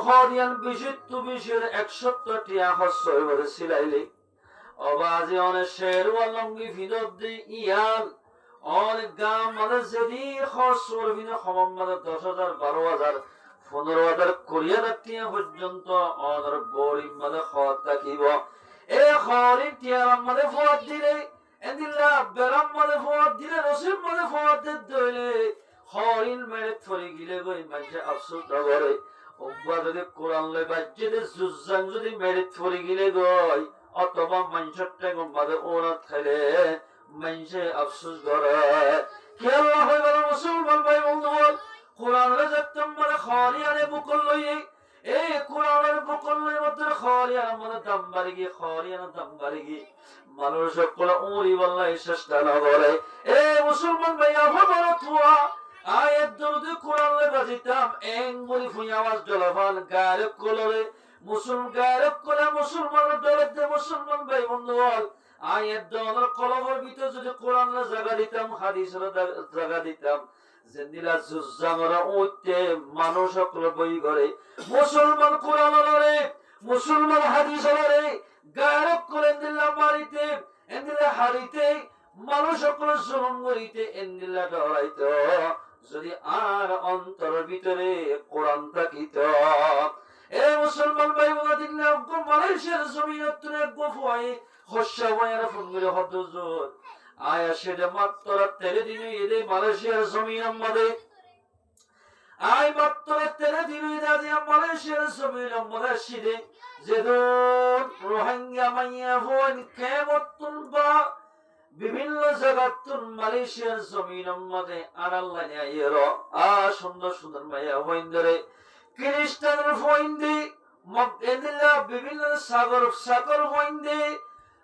Speaker 1: হরিয়ান বিশিত বিশের 170 টিয়া হসই বলে সিলাইলে অবাজে অনেক শের ওয়ালঙ্গি ভিদর দি ইয়ান অনেক গাম মানে যদি খসর ভিন খমম মানে 10,000 12,000 15,000 কোরিয়ান টিয়া পর্যন্ত অনার বড়ি মানে খত থাকিব এ খরিন টিয়া মানে ফত দিলে এন্দিল্লা বেরাম মানে ফত দিলে রসিম মানে ফত দিলে খরিন মেরে থরি গিলে গই মানে আফসোস করে ওবা যদি কোরআন লই বাজে দে জুজান যদি মেরে থরি গিলে গই অথবা মানসটটা গম্বাদে ওরা খাইলে মানসে আফসোস করে কি আল্লাহ হইবার মুসলমান ভাই বন্ধু কোরআনের যত্তম মানে খরিয়ানে বুকল লইয়ে এই কোরআনের বুকল লইয়ে মধ্যে খরিয়ান মানে দাম বাড়ি গিয়ে খরিয়ান দাম বাড়ি গিয়ে মানুষ সকল উড়ি বললাই চেষ্টা না করে এ মুসলমান ভাই আমার থুয়া আয়াত দরুদে কোরআন লে বাজিতাম এঙ্গুলি ফুই আওয়াজ জলফান গায়ক কলরে মুসলমানের দরদে মুসলমান ভাই বন্ধু আয়াত দরুদের কলমের ভিতর যদি কোরআন লে জায়গা দিতাম হাদিসের জায়গা দিতাম জেন্দিলা জুজামরা উঠতে মানুষ সকল বই করে মুসলমান কোরআন লরে মুসলমান হাদিস লরে গায়ক করে দিল্লা মারিতে এন্দিলা হারিতে মানুষ সকল জুলুম করিতে এন্দিলা ডরাইতো যদি আর অন্তর ভিতরে কোরআন থাকিত এ মুসলমান ভাই বোনা দিল্লা মালয়েশিয়ার জমিনত তুলে গফুয়াই হস্যা বয়ার ফুলগুলো হদজুর আয়া সেটা মাত্র তেরে দিন এদে মালয়েশিয়ার জমিন আমাদের আয় মাত্র তেরে দিন এদে মালয়েশিয়ার জমিন আমাদের সিদে যেদন রোহিঙ্গা মাইয়া হন কেমতুন বা বিভিন্ন জায়গাতুন মালয়েশিয়ার জমিনের মধ্যে আনাল্লাহ নিয়ে সুন্দর সুন্দর মাইয়া হইন্দরে খ্রিস্টানের হইন্দে মক্কেদিল্লা বিভিন্ন সাগর সাগর হইন্দে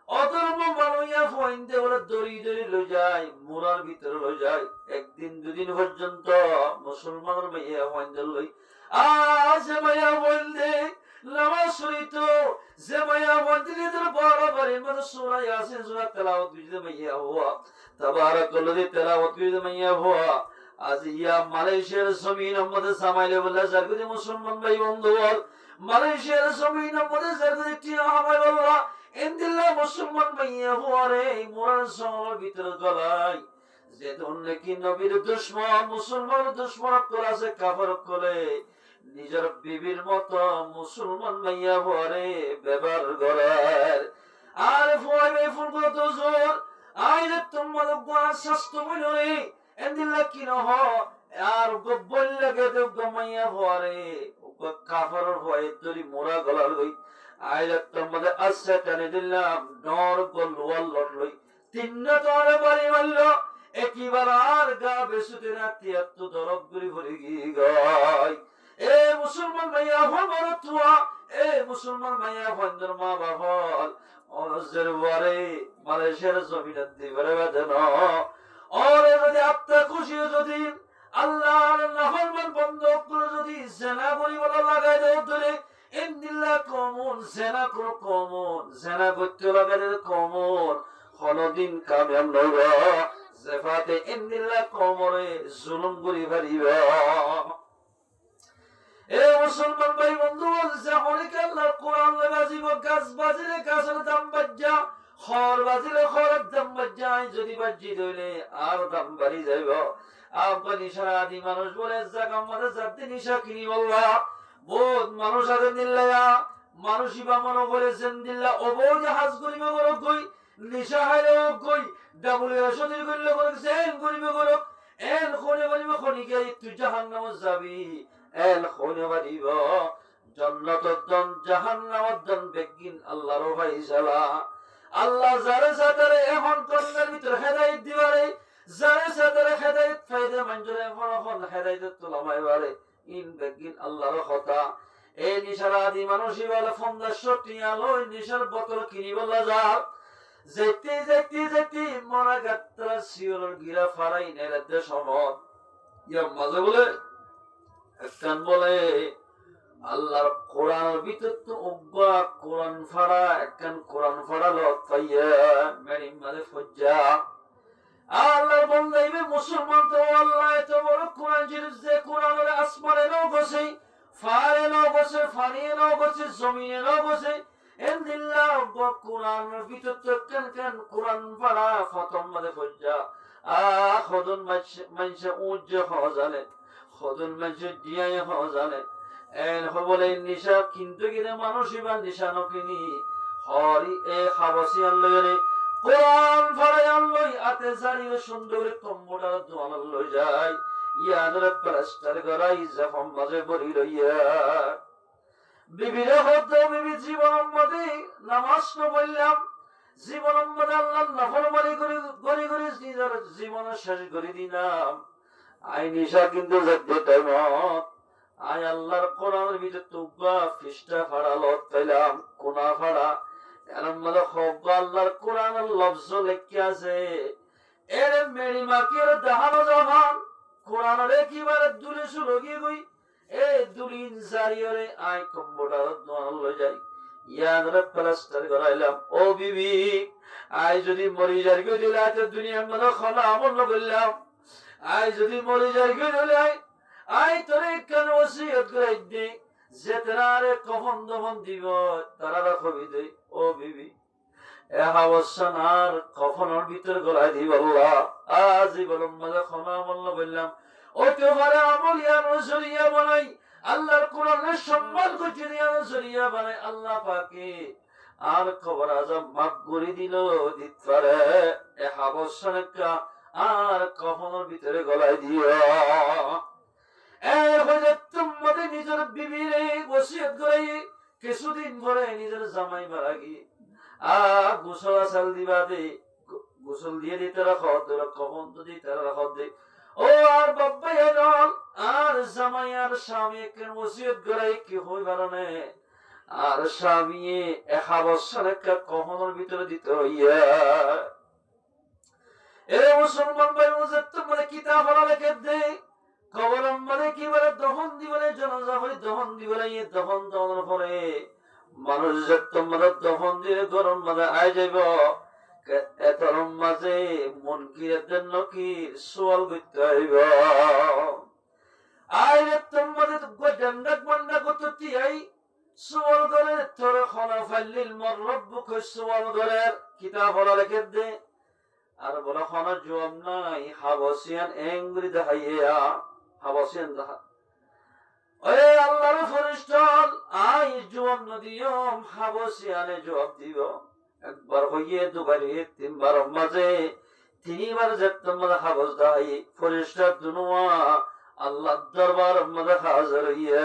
Speaker 1: অধর্ম মানুয়া হইন্দে ওরা দড়ি দড়ি লই যায় মোরার ভিতরে লই যায় একদিন দুদিন পর্যন্ত মুসলমানের মাইয়া হইন্দে লই আজ মাইয়া হইন্দে নামাজ শরীত যে মাইয়া মন্দিরের বড় বাড়ির মধ্যে সূরা ইয়াসিন সূরা তেলাওয়াত করে মাইয়া হওয়া তাবারাকাল্লাযী তেলাওয়াত করে মাইয়া হওয়া আজ ইয়া মালয়েশিয়ার জমিনের মধ্যে সামাইলে বলে জারগুদি মুসলমান ভাই বন্ধু মালয়েশিয়ার জমিনের মধ্যে জারগুদি টিয়া হামাই বললা ইনদিল্লাহ মুসলমান মাইয়া হওয়া রে মোরার সঙ্গের ভিতরে গলাই যে ধরনে কি নবীর দুশমন মুসলমানের দুশমন করাছে কাফের করে নিজের বিবির মতো মুসলমান মাইয়া ভরে ব্যবহার করার আর ভয় ফুল কত জোর আইলে তোমার গোয়া স্বাস্থ্য বলে এন্দিলা কি নহ আর গব্বল লাগে তো গমাইয়া ভরে কাফার ভয়ে তরি মোরা গলাল লই আইলে তোমাদের আচ্ছা টানে দিলাম ডর গল ওয়াল লই তিন তোরে বাড়ি মারল একবার আর গা বেসুতে রাতি এত দরদ গুলি ভরে গিয়ে গায় এ মুসলমান ভাইয়া হল তুয়া এ মুসলমান ভাইয়া বন্ধুর মা বাবল অনজের বারে মালয়েশিয়ার জমিনের দিবারে বেদন ওরে যদি আত্মা খুশি যদি আল্লাহর নাফরমান বন্ধ করে যদি জেনা করি বলা লাগাই দেয় ধরে ইন্দিল্লাহ কমন জেনা করো কমন জেনা করতে লাগাই দেয় কমন কোনদিন কামিয়াব নইবা জেফাতে ইন্দিল্লাহ কমরে জুলুম করি পারিবা এ মুসলমান ভাই বন্ধু বলছে অনেক আল্লাহ কোরআন বাজিব গাছ বাজিলে গাছের দাম বাজ্যা খড় বাজিলে খড়ের দাম বাজ্যায় যদি বাজি ধরলে আর দাম বাড়ি যাইব আপনার নিশার আদি মানুষ বলে যাক আমাদের জাতি নিশা কিনি বললা বহুত মানুষ আছে দিল্লা মানুষই বা মনে বলেছেন দিল্লা অবৌ জাহাজ করিব করক গই নিশা হাইলেও গই ডাবুলিয়াশো করলে করেছে এন করিব করক এন খনে করিব খনিকে তুই জাহান্নামে যাবি এল খনে বাড়িব জান্নাতদ্দন জাহান্নামদ্দন বেগিন আল্লাহর ফাইসালা আল্লাহ যারে সাতারে এখন কন্নার ভিতর হেদায়েত দিবারে যারে সাতারে হেদায়েত ফায়দা মঞ্জুরে এখন হেদায়েত তোলামাই বারে ইন বেগিন আল্লাহর কথা এই নিশারাদি মানুষই বলে 1500 টিয়া লই নিশার বোতল কিনি বলা যাও যেতে যেতে যেতে মরা গাত্রা শিওর গিরা ফারাই নেলে সমত ইয়া মাঝে বলে একখান বলে আল্লাহর কোরআন ভিতর তো উগ্রা কোরআন ফাড়া একখান কোরআন ফাড়া লত পাইয়া মেরি মাঝে ফজ্জা আল্লাহর বন্দাইবে মুসলমান তো আল্লাহ এত বড় কোরআন শরীফ যে কোরআনের আসমানে নাও বসে ফারে নাও বসে ফানিয়ে নাও বসে জমিনে নাও বসে এন্দিল্লাহ কোরআনের ভিতর তো একখান কোরআন ফাড়া ফতম মাঝে ফজ্জা খদন মানসে উজ্জ হওয়া জানে খদন মানসে ডিয়ায় হওয়া জানে এন হবলে নিশা কিন্তু কিনে মানুষই বা নিশা নকিনি হরি এ খাবসি আনলে কোরআন ফাড়াই আনলই আতে জানিয়ে সুন্দর কম্বুটার দোয়ান লই যায় ইয়াদের প্লাস্টার গড়াই জাফম মাঝে বলি লইয়া বিবিরে হত বিবি জীবন মধ্যে নামাজ বললাম জীবন মধ্যে আল্লাহ নাফরমানি করে গড়ি গড়ি নিজের জীবন শেষ করে দিলাম আই নিশা কিন্তু যাতে টাইমত আই আল্লাহর কোরআনের ভিতর তুগা ফিস্টা ফাড়া লত পাইলাম কোনা ফাড়া এরম মধ্যে খব আল্লাহর কোরআনের লফজ লেখা আছে এর মেরি মাকের দাহানো যখন কোরআনের একেবারে দূরে সুলগি গই এ দুলিন জারিয়রে আই কম্বুটার দোয়ান লই যাই ইয়াদরে প্লাস্টার করাইলাম ও বিবি আই যদি মরি যাই গই দিলে আতে দুনিয়ার মধ্যে খলা আমল করলাম আই যদি মরি যাই গই দিলে আই তোরে কেন ওসিয়ত করাই দে যে তারে কফন দফন দিব তারা রাখবি দে ও বিবি এ হাওসানার কফনের ভিতর গলায় দিব আল্লাহ আজীবন মধ্যে ক্ষমা আমল বললাম ওতে পারে আমল ইয়ানো জরিয়া বানাই আল্লাহর কোরআনের সম্মান করতে ইয়ানো জরিয়া বানাই আল্লাহ পাকে আর খবর আজম মাফ করে দিল দিতে পারে এ হাওসানকা আর কফনের ভিতরে গলায় দিও নিজের বিবিরে ওসিয়ত করে কিছুদিন পরে নিজের জামাই মারা গিয়ে গোসল আসাল দিবা দে গোসল দিয়ে দিতে রাখো, তোরা কখন তো দিতে রাখো দে। ও আর বাবা এনল আর জামাই আর স্বামী কেন ওসিয়ত করাই কি হই বারণে আর স্বামী 1 বছর একটা কখনোর ভিতরে দিতে হইয়া। এ মুসলমান ভাই বুঝে তোমার কিতাব হলা লেখে দে কবর মানে কি বলে দহন দিবলে জানাজা হই দহন দিবলে দহন দেওয়ার পরে মানুষ যে তোমার দহন দিয়ে গরম মানে আই যাইব এতর মাঝে মন কিরের নকির সোয়াল করতে হইব আইরে তোমাদের গন্ডাক বন্ডা করতে আই সোয়াল করে তোর খনা ফাল্লিল মর রব্বুক সোয়াল করে কিতাব হলা লেখে দে আর বলা খনা জবাব নাই হাবসিয়ান এঙ্গুরি দেখাইয়া হাবসিয়ান দেখা ওরে আল্লাহর ফরিস্তাল আই জবাব নদিয়ম হাবসিয়ানে জবাব দিব একবার হইয়ে দুবার হইয়ে 3 বার মাঝে 3 বার যেতম হাবস দাই ফরিস্তার দুনুয়া আল্লাহর দরবার মধ্যে হাজির হইয়া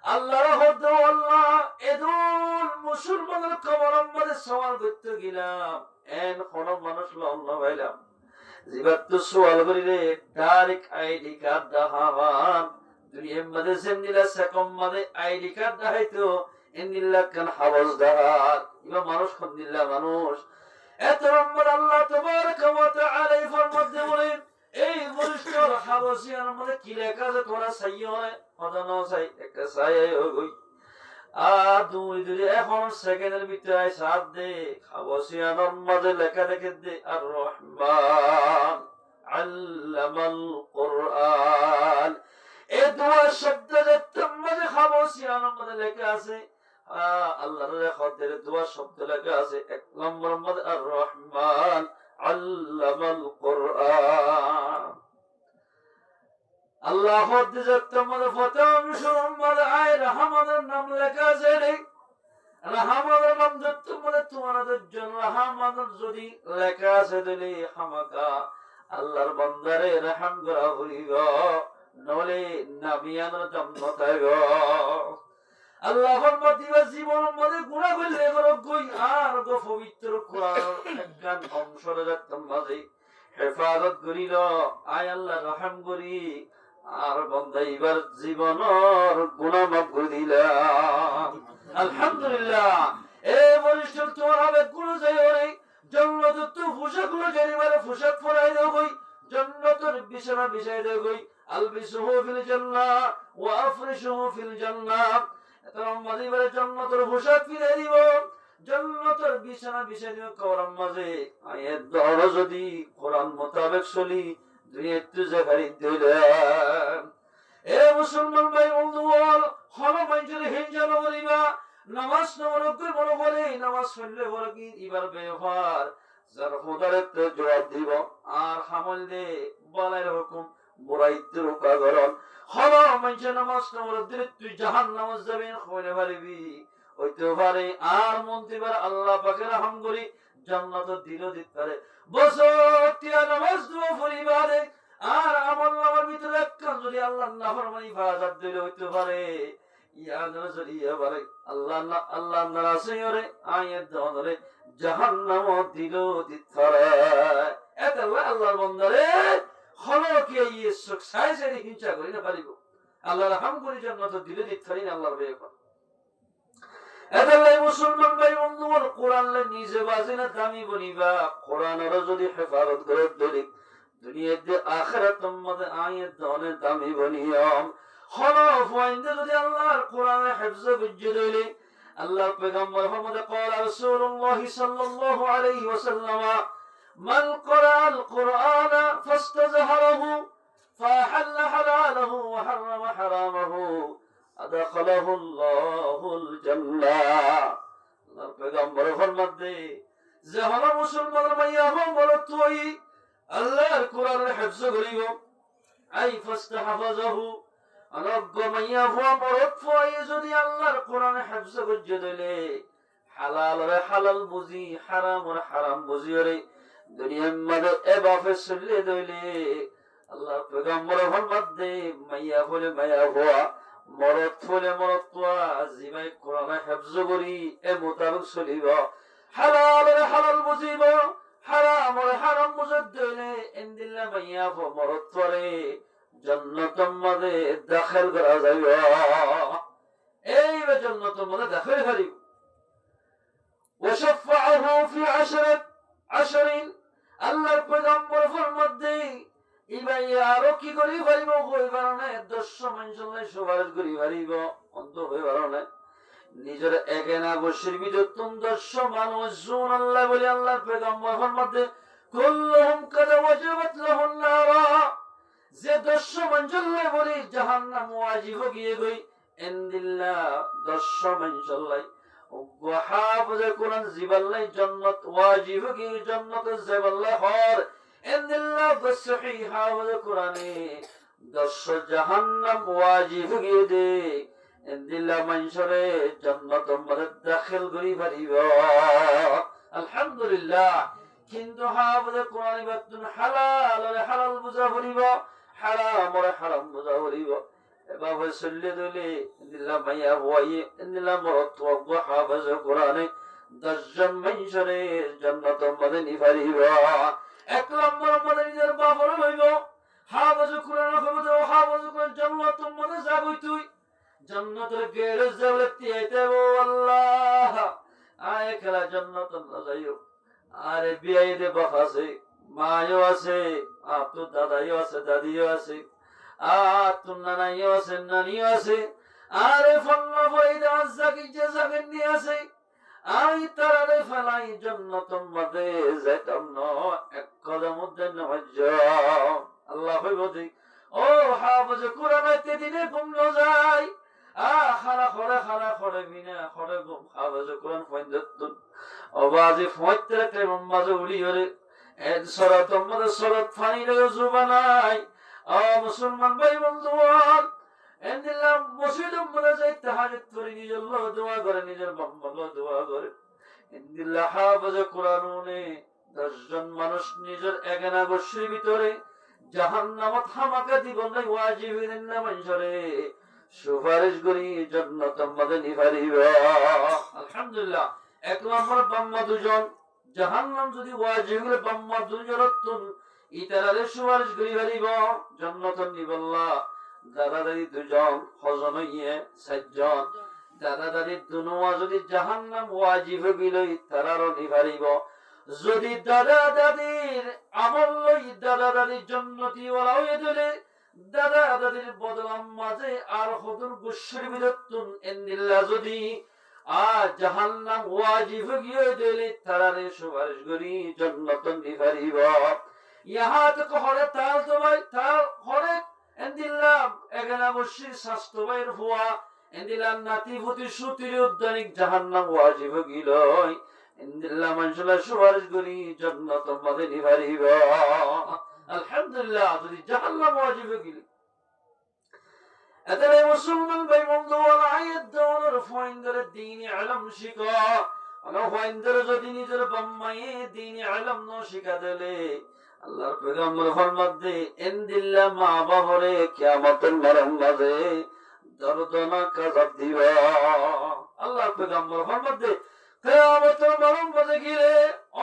Speaker 1: আল্লাহর হদ আল্লাহ এদুল মুসলমানের কবরের মধ্যে সওয়াল করতে গেলাম এন কোন মানুষ লল্লা ভাইলাম জিবাত তো সওয়াল করিলে ডাইরেক্ট আইডি কার্ড দেখাবান দুনিয়ার মধ্যে সেমনিলা সেকম মধ্যে আইডি কার্ড দেখাইতো ইন্নিল্লাহ কান হাওয়াজ দাহার ইবা মানুষ খন্দিল্লা মানুষ এত রহমত আল্লাহ তাবারাকা ওয়া তাআলা ফরমাতে বলেন এই মুশকিল হাবসিয়ার মধ্যে কি লেখা আছে তোরা সাইয়রে হদানো সাই একটা সাই হই আ দুই দুই এখন সেকেন্ডের ভিতরে সাত দে হাবসিয়ার মধ্যে লেখা দেখে দে আর রহমান আল্লামাল কুরআন এই দোয়া শব্দ যে তোমাদের হাবসিয়ার মধ্যে লেখা আছে আল্লাহর খদের দোয়া শব্দ লেখা আছে 1 নম্বর মধ্যে আর রহমান আল্লামাল কুরআন আল্লাহ হদ্দিজত তোমাদের ফতাম সুরম্মাদ আয় রহমানের নাম লেখা আছে রে রহমানের নাম তোমাদের তোমাদের জন্য রহমানের যদি লেখা আছে দিলে হামাকা আল্লাহর বান্দারে রহম করা হইব নলে নাবিয়ানের দাম নতাইব আল্লাহ ফরমাতিবা জীবনের মধ্যে গুনাহ করলে গই আর গো পবিত্র কোরআন একখান অংশরে রাখতাম মাঝে হেফাজত করিল আয় আল্লাহ রহম করি আর বান্দা এবার জীবনের গুনাহ মাফ করে দিলাম আলহামদুলিল্লাহ এ বরিষ্ঠ তোমার হবে গুণ যাই ওরে জান্নাত তো পোশাক গুলো জেরিমারে পোশাক পরাই দাও কই জান্নাতের বিছানা বিছাই দাও কই আলবিসুহু ফিল জান্নাহ ওয়া আফরিশুহু ফিল জান্নাহ এতরম মাঝিবারে জান্নাতের পোশাক ফিরে দিব জান্নাতের বিছানা বিছাই দিব কবরের মাঝে আয়াত দর যদি কোরআন মোতাবেক চলি দুই একটু জায়গায় দিলাম এ মুসলমান ভাই বন্ধুগণ হলো মানুষের হিংসা করিবা নামাজ নবরকই বড় বলে নামাজ পড়লে বড় কি এবার ব্যবহার যার খোদারের জবাব দিব আর হামল দে বলার হুকুম বুড়াইতে রোকা গরল হলো মানুষের নামাজ নবরক দিলে তুই জাহান্নামে যাবেন কইতে পারবি হইতে পারে আর মন্ত্রী বার আল্লাহ পাকের রহম করি জান্নাত দিল দিতে পারে বছর তিয়া নামাজ দুয়া পরিবারে আর আমল নামার ভিতরে একখান যদি আল্লাহ নাফরমানি ফাজাত দিলে হইতে পারে ইয়াদ জরিয়া পারে আল্লাহ নারাসিয়রে আয়াত দনরে জাহান্নাম দিল দিতে পারে এত আল্লাহর বান্দারে হলো কি এই সাইজের হিংসা করি না পারিব আল্লাহর রহম করি জান্নাত দিল দিতে পারি না আল্লাহর বেপর এদালাই মুসলমান ভাই বন্ধুগণ কোরআন নিজে বাজিনা দামি বনিবা কোরআনের যদি হেফাজত করে ধরি দুনিয়াতে আখিরাতের মধ্যে আয়াত দনে দামি বনিয়ম হলো ফাইন্দে যদি আল্লাহর কোরআনে হিফজ বুঝে দিলে আল্লাহর পয়গম্বর মুহাম্মদ قال رسول الله صلى الله عليه وسلم من قرأ القرآن فاستظهره فأحل حلاله وحرم حرامه أدخله الله الجنة আল্লাহর পয়গম্বর ফরমাতে যে হলো মুসলমান ভাইয়া হো বলো তুই আল্লাহর কোরআনের হিফজ করিব আই ফাস্তাহফাজাহু অনগ্য মাইয়া হওয়া মরদ ফুয়াই যদি আল্লাহর কোরআনে হিফজ বুঝে দিলে হালাল রে হালাল বুঝি হারাম রে হারাম বুঝি রে দুনিয়ার মধ্যে এবাফে চলে দিলে আল্লাহর পয়গম্বর ফরমাতে মাইয়া বলে মাইয়া হওয়া মরদ ফুলে মরদ ফুয়া জিবাই কোরআনে হিফজ করি এ মোতাবেক চলিব হালাল রে হালাল বুঝিব হারাম ওরে হারাম বুঝত দইলে এন্দিল্লা মাইয়া মরত পরে জান্নাতের মধ্যে দাখিল করা যাইব। এইবার জান্নাতের মধ্যে দাখিল করিব। ওয়াশফাআহু ফি আশরিন আল্লাহর পয়গম্বর ফরমাতে ইবাইয়া আরো কি করি পারিব কই কারণে 10 মানুষের সুপারিশ করি পারিব অন্ত হয়ে পারনে নিজের একেনা বসির ভিতর 10 মানুষ শুন আল্লাহ বলি আল্লাহর পয়গম্বর ফরমাতে কুল্লুহুম কাদ ওয়াজাবাত লাহুন নারা যে 10 মানুষের বলি জাহান্নাম ওয়াজিব গিয়ে গই ইনদিল্লাহ 10 মানুষের وحافظ القرآن زبالله جنة واجبك جنة زبالله خار إن الله بالصحيح حافظ القرآن دش جهنم واجبك دي إن الله منشر جنة مرد داخل قريب ريبا الحمد لله كنت حافظ القرآن بطن حلال حلال بزافريبا حرام حرام بزافريبا বাবা সল্লে দলে ইন্দিল্লাহ মাইয়া হওয়াই ইন্দিল্লাহ মরত ওয়া হাফেজ কোরআনে 10 জন মানুষের জান্নাতের মধ্যে নিবারিবা। 1 নম্বর মধ্যে নিজের বাবার হইব হাফেজ কোরআন হবে হাফেজ কোরআন জান্নাতের মধ্যে যাবই তুই জান্নাতের গেড়ে যাবে তিয়াইতে ও আল্লাহ আয় খেলা জান্নাতের না যাইও। আরে বিয়াইতে বাফাছে মায়ও আছে আপু দাদাইও আছে দাদিও আছে তুম নানাইও আছে নানিও আছে আরে ফন্না ফরিদা জাকি যে জাগেন নি আছে আমি তারে ফেলাই জান্নাতের মধ্যে যাইতাম না এক কদম মধ্যে নহজ আল্লাহ হইবদি ও হাফেজ কোরআন তে দিনে ঘুম ন যায় খারা খরে বিনা খরে ঘুম হাফেজ কোরআন ফাইন্দতুন আওয়াজে ফয়তে তে মাঝে উড়ি হরে এদ সরাত মধ্যে সরাত ফাইলে জুবানাই মুসলমান ভাই বন্ধুগণ এন্দিল্লাহ মসজিদের মধ্যে যাই তাহাজ্জুদ পড়ে নিজের দোয়া করে নিজের বাম্মার দোয়া করে এন্দিল্লাহ হাফেজ কোরআনে 10 জন মানুষ নিজের একানা বসির ভিতরে জাহান্নামত হামাকা দিব নাই ওয়াজিব না মানুষরে সুপারিশ করি জান্নাতের মধ্যে নিবারিবা। আলহামদুলিল্লাহ 1 নম্বর বাম্মা দুজন জাহান্নাম যদি ওয়াজিব হলে বাম্মা দুজন ইতারারে সুপারিশ করি পারিব জান্নাতের নিবল্লা। দাদা দাদি দুজন হজন হইয়ে 7 জন দাদা দাদি দুনোয়া যদি জাহান্নাম ওয়াজিব হইল তারারও নিবারিব। যদি দাদা দাদির আমল লই দাদা দাদির জান্নাতি ওয়ালা হয়ে দিলে দাদা দাদির বদলাম মাঝে আর হদুর গুশরি বিদতুন ইন্দিল্লাহ যদি জাহান্নাম ওয়াজিব হয়ে দিলে তারারে সুপারিশ করি জান্নাতের নিবারিব। यहाँ तक हरे ताल तो भाई ताल हरे एंदिल्ला एगना मुशी शास्त्र भाई हुआ एंदिल्ला नाती भूति सुतिरी उद्दानिक जहन्नम वाजिब गिलोय एंदिल्ला मंशला सुपारिश करी जन्नतेर मধ্যে নিবারিবা। আলহামদুলিল্লাহ যদি জাহান্নাম ওয়াজিব গিলি এতরে মুসলমান ভাই বন্ধু ওয়ালা আয়াত দওয়ার ফাইন্দার দ্বীন ইলম শিখা আলো ফাইন্দার যদি নিজের বাম্মায়ে দ্বীন ইলম ন শিখা দিলে আল্লাহর পয়গম্বর ফরমাতে ইনদিল্লাহ মা বাবারে কিয়ামতের মাঝে দর্দনাক আযাব দিবা। আল্লাহর পয়গম্বর ফরমাতে কিয়ামতের মাঝে গিয়ে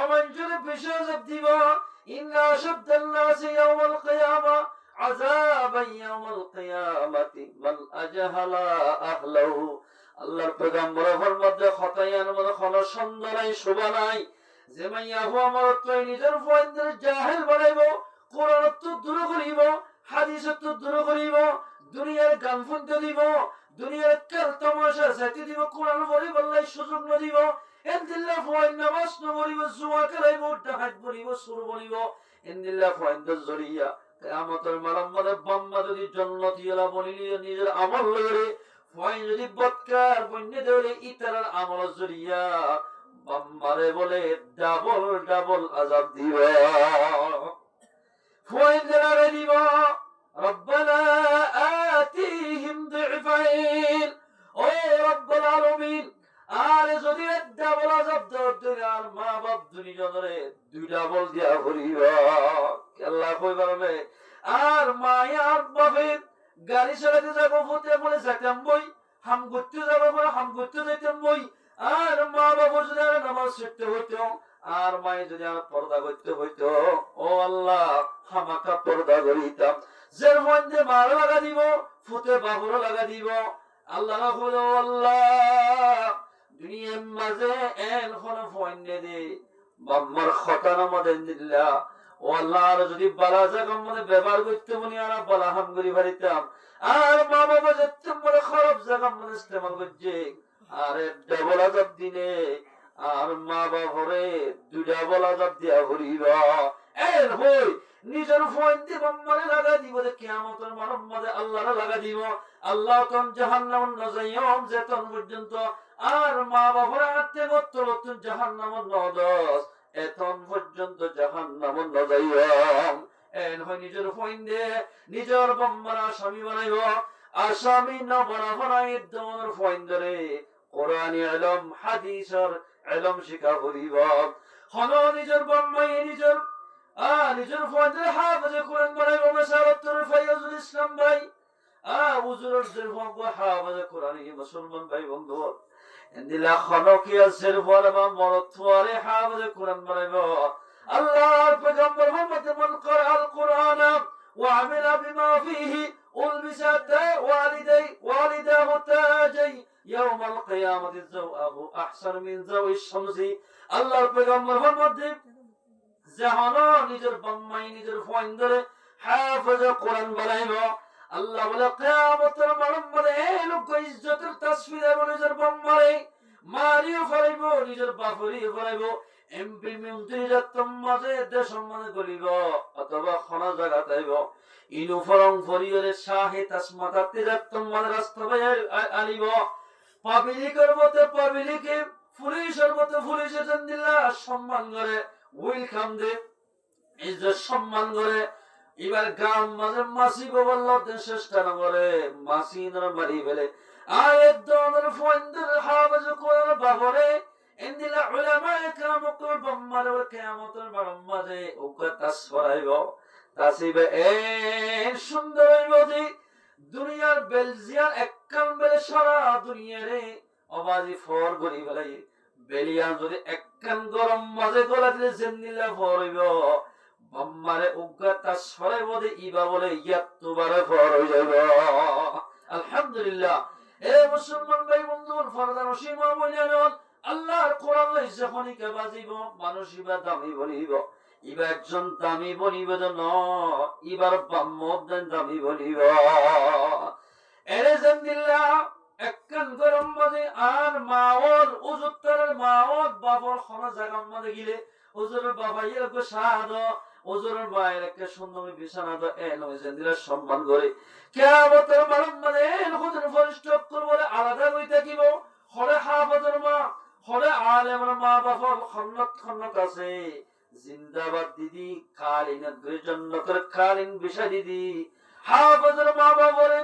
Speaker 1: অমানজুরে বিশেষ আযাব দিবা। ইন্না শাদ্দান নাসি ইয়াউমাল কিয়ামা আযাবান ইয়াউমাল কিয়ামাতি মান আজহালা আহলাহু। আল্লাহর পয়গম্বর ফরমাতে খতায়ান মানে কোনো সন্দেহ নাই শোভা নাই যে মাইয়া হওয়া মরত নিজের ফয়েন্দের জাহেল বানাইব কোরআন তো দূর করিব হাদিস তো দূর করিব দুনিয়ার গান শুনতে দিব দুনিয়ার খেল তামাশা সাথে দিব কোরআন পড়িব আল্লাহ সুযোগ না দিব ইনদিল্লাহ ফয়েন নামাজ ন পড়িব জুয়া খেলাইব ডাকাত পড়িব সুর পড়িব ইনদিল্লাহ ফয়েন্দের জরিয়া কিয়ামতের মালাম্মাদের বাম্মা যদি জান্নাতি এলা বলিলি নিজের আমল লইরে ফয়েন যদি বদকার বন্যে দেরে ইতারার আমল জরিয়া বাম্মারে বলে ডাবল ডাবল আযাব দিবা ফুয়াইদারে দিবা রব্বানা আতিহিম দুইফাইন ও রব্বুল আলামিন আর যদি ডাবল আযাব দাও আর মা বাপ দুনিয়ারে দুই ডাবল দিয়া করিবা আল্লাহ কই বলে আর মায়ার বাপে গাড়ি চালাতে যাব ফুতে বলে যাইতাম বই হাম করতে যাব বলে হাম করতে যাইতাম বই আর মা বাবা যদি নামাজ শিখতে হইতো আর মাই যদি আর পর্দা করতে হইতো, ও আল্লাহ হামাকা পর্দা করিতাম। যে মধ্যে মার লাগা দিব, ফুতে বাবুর লাগা দিব। আল্লাহ রাখুল, ও আল্লাহ দুনিয়ার মাঝে এখন ফন্ডে দে বাম্মার খতানা মধ্যে দিল্লা। ও আল্লাহ আর যদি বালা জায়গা মধ্যে ব্যবহার করতে বলি আর বালা হাম করি পারিতাম। আর মা বাবা যেতে মনে খারাপ জায়গা মধ্যে ইস্তেমাল করছে, আর ডাবল আজাব দিনে আর মা বাবরে দুইটা বলা আজাব দিয়া ভরিবা। এর হই নিজের ফোন দিয়ে বাম্মারে লাগা দিব, কিয়ামতের মানব মাঝে আল্লাহরে লাগা দিব। আল্লাহ তখন জাহান্নাম নজাইম যেতন পর্যন্ত, আর মা বাবার হাতে করতে করতে জাহান্নাম নদস এতন পর্যন্ত জাহান্নাম নজাইম। এন হয় নিজের ফোন দিয়ে নিজের বাম্মার আসামি বানাইব। আসামি না বানাই দমনের ফোন ধরে কোরআন ইলম হাদিসের ইলম শিখা করিব। হলো নিজের বাম্মাই নিজের নিজের ফোন ধরে হাফেজে কোরআন বানাইব। মেসারত্তর ফাইয়াজুল ইসলাম ভাই হুজুরের যে ফোন হাফেজে কোরআন মুসলমান ভাই বন্ধু এন্দিলা খনকিয়া সেরফল বা মরতওয়ারে হাফেজে কোরআন বানাইব। আল্লাহর পয়গম্বর মুহাম্মদ মান ক্বরাআল কুরআন ওয়া আমিলা বিমা ফীহি উলবিসাত ওয়ালিদাহু তাজাই ইয়াউমাল কিয়ামাতি যাওআহু আহসান মিন যাওইশ শামসি। আল্লাহর পয়গম্বর মুহাম্মদ জাহানো নিজের বাম্মাই নিজের ফোন ধরে হাফেজে কোরআন বানাইব। আল্লাহ বলে কিয়ামতের মানব মধ্যে এই লোক ইজ্জতের তাসফির এবং নিজের বাম্মারে মারিও ফেলাইব, নিজের বাপরিও ফেলাইব। এমপি মন্ত্রী যাত্তম মাঝে দেশ সম্মানে গলিব অথবা খনা জায়গা তাইব। ইনু ফরং ফরিয়রে শাহে তাসমাতাতে যাত্তম মাঝে রাস্তা ভাই আলিব। পাবলিকের মতে পাবলিকে, পুলিশের মতে পুলিশে জানদিল্লা সম্মান করে, ওয়েলকাম দে ইজ্জত সম্মান করে। এবার গ্রাম মাঝে মাসি বাবার চেষ্টা না করে মাসি মারি ফেলে। আয়ের দনের ফন্দের হাফেজ কোরআন বাবরে এন্দিলা উলামা একরাম কোন বাম্মার কিয়ামতের মাঝে ওকে তাসফরাইব। তাসিবে এ সুন্দর হইবদি দুনিয়ার বেলজিয়ার এককাল বেলে সারা দুনিয়ারে অবাজি ফর গরি ফেলাই। বেলিয়ান যদি এককান গরম মাঝে গলা দিলে জেন্দিলা ফর হইব। বাম্মারে উগ্রতা সরে বলে ইবা বলে ইয়াতুবারে ফর হয়ে যাবে। আলহামদুলিল্লাহ এ মুসলমান ভাই বন্ধুর ফরদা নসিমা বলিয়ান আল্লাহর কোরআন লই যখনই কে বাজিব মানুষ ইবা দামি বলিব। ইবা একজন দামি বলিব যেন ইবার বাম্মদের দামি বলিব। এরে জানদিল্লাহ একখান গরম বাজে আর মাওল উজুত্তরের মাওল বাবর খনা জায়গা মাঝে গিলে হুজুরের বাবা এরকম সাহাদ হুজুরের মায়ের একটা সুন্দর বিছানা তো এন হয়েছে দিলে সম্মান করে। কিয়ামতের মানব মানে এন হুজুর ফরিস্টক করবলে আলাদা হই থাকিব। হরে হাফেজের মা হরে আলেমের মা বাবার খন্নত আছে জিন্দাবাদ দিদি কালিনের জান্নাতের কালিন বিষয় দিদি। হাফেজের মা বাবারে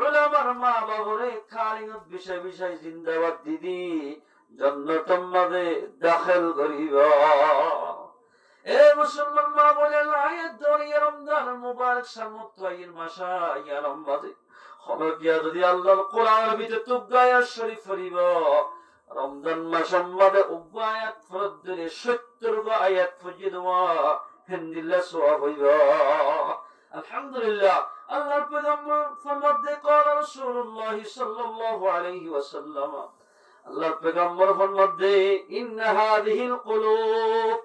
Speaker 1: উলামার মা বাবারে কালিনত বিষয় বিষয় জিন্দাবাদ দিদি জান্নাতের মাঝে দাখিল করিবা। এ মুসলমান মা বলে আয়াত ধরে রমজান মুবারক সামুত্তাইর মাসা ইয়া রমজান হলকিয়া যদি আল্লাহর কোরআনের ভিতরে তুগায়া শরীফ পড়িব রমজান মাসের মধ্যে উগায়াত ফরদ ধরে 70 গো আয়াত পড়িয়ে দেওয়া হিন্দিল্লাহ সওয়াব হইব। আলহামদুলিল্লাহ আল্লাহর পয়গম্বর ফরমাতে قال রাসূলুল্লাহ সাল্লাল্লাহু আলাইহি ওয়াসাল্লাম আল্লাহর পয়গম্বর ফরমাতে ইন্না হাযিহিল কুলুব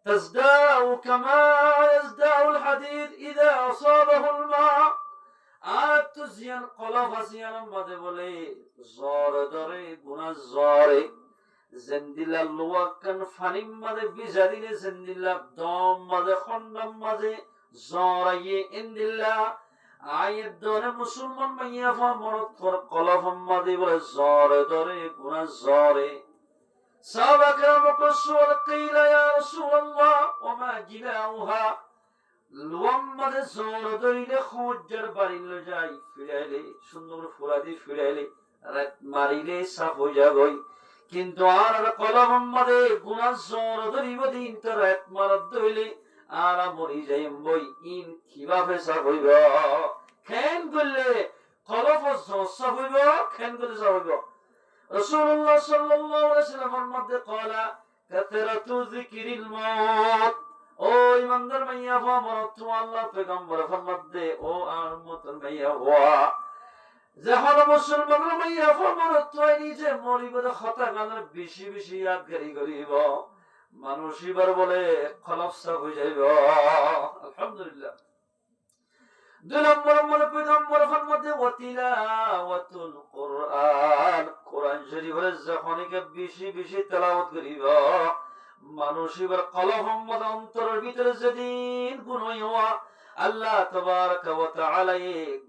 Speaker 1: تزداء كما يزداء الحديد إذا أصابه الماء। আর তো জিয়ান কলব আসিয়ান মাঝে বলে জ্বর ধরে গুনাহ জ্বরে জেন্দিলা লোয়াকান ফানিম মাঝে বিজারিলে জেন্দিলা দম মাঝে খন্ডম মাঝে জ্বর আইয়ে ইন্দিল্লা আয়ের ধরে মুসলমান মাইয়া ফা মরদ কর কলব মাঝে বলে জ্বর ধরে গুনাহ জ্বরে। সাহাবায়ে মুকসসুল কিলা ইয়া রাসূলুল্লাহ ওয়া মা জিলাউহা লোয়াম মাঝে জ্বর ধরিলে খোঁজার বাড়িলে যাই ফিরাইলে সুন্দর ফুরাদি ফিরাইলে রাত মারিলে সাফ হয়ে যাবই। কিন্তু আর কলম মাঝে গুনাহ জ্বর ধরিব দিন তো রাত মারদ ধইলে আর মরি যাইম বই ইন কিভাবে সাফ হইব। খেন করলে কলম জ্বর সাফ হইব, খেন করলে সাফ হইব। রাসূলুল্লাহ সাল্লাল্লাহু আলাইহি ওয়াসাল্লামের মধ্যে কলা কাসরাতু যিকরিল মাউত। ও ইমানদার মাইয়া হওয়া মরত আল্লাহ পয়গম্বর ফরমাত দে ও আর মতন মাইয়া হওয়া যখন মুসলমানের মাইয়া হওয়া মরত নিজে মরিব খতা গানের বেশি বেশি ইয়াদগারি করিব মানুষ এবার বলে খলাফসা হয়ে যাইব। আলহামদুলিল্লাহ। 2 নম্বর মনে পয়গম্বর ফরমাত দে ওয়াতিলাওয়াতুল কুরআন, কোরআন শরীফের যখনকে বেশি বেশি তেলাওয়াত করিব মানুষ এবার কলব মোহাম্মদ অন্তরের ভিতরে যেদিন গুনাহ হওয়া আল্লাহ তাবারাকা ওয়া তাআলা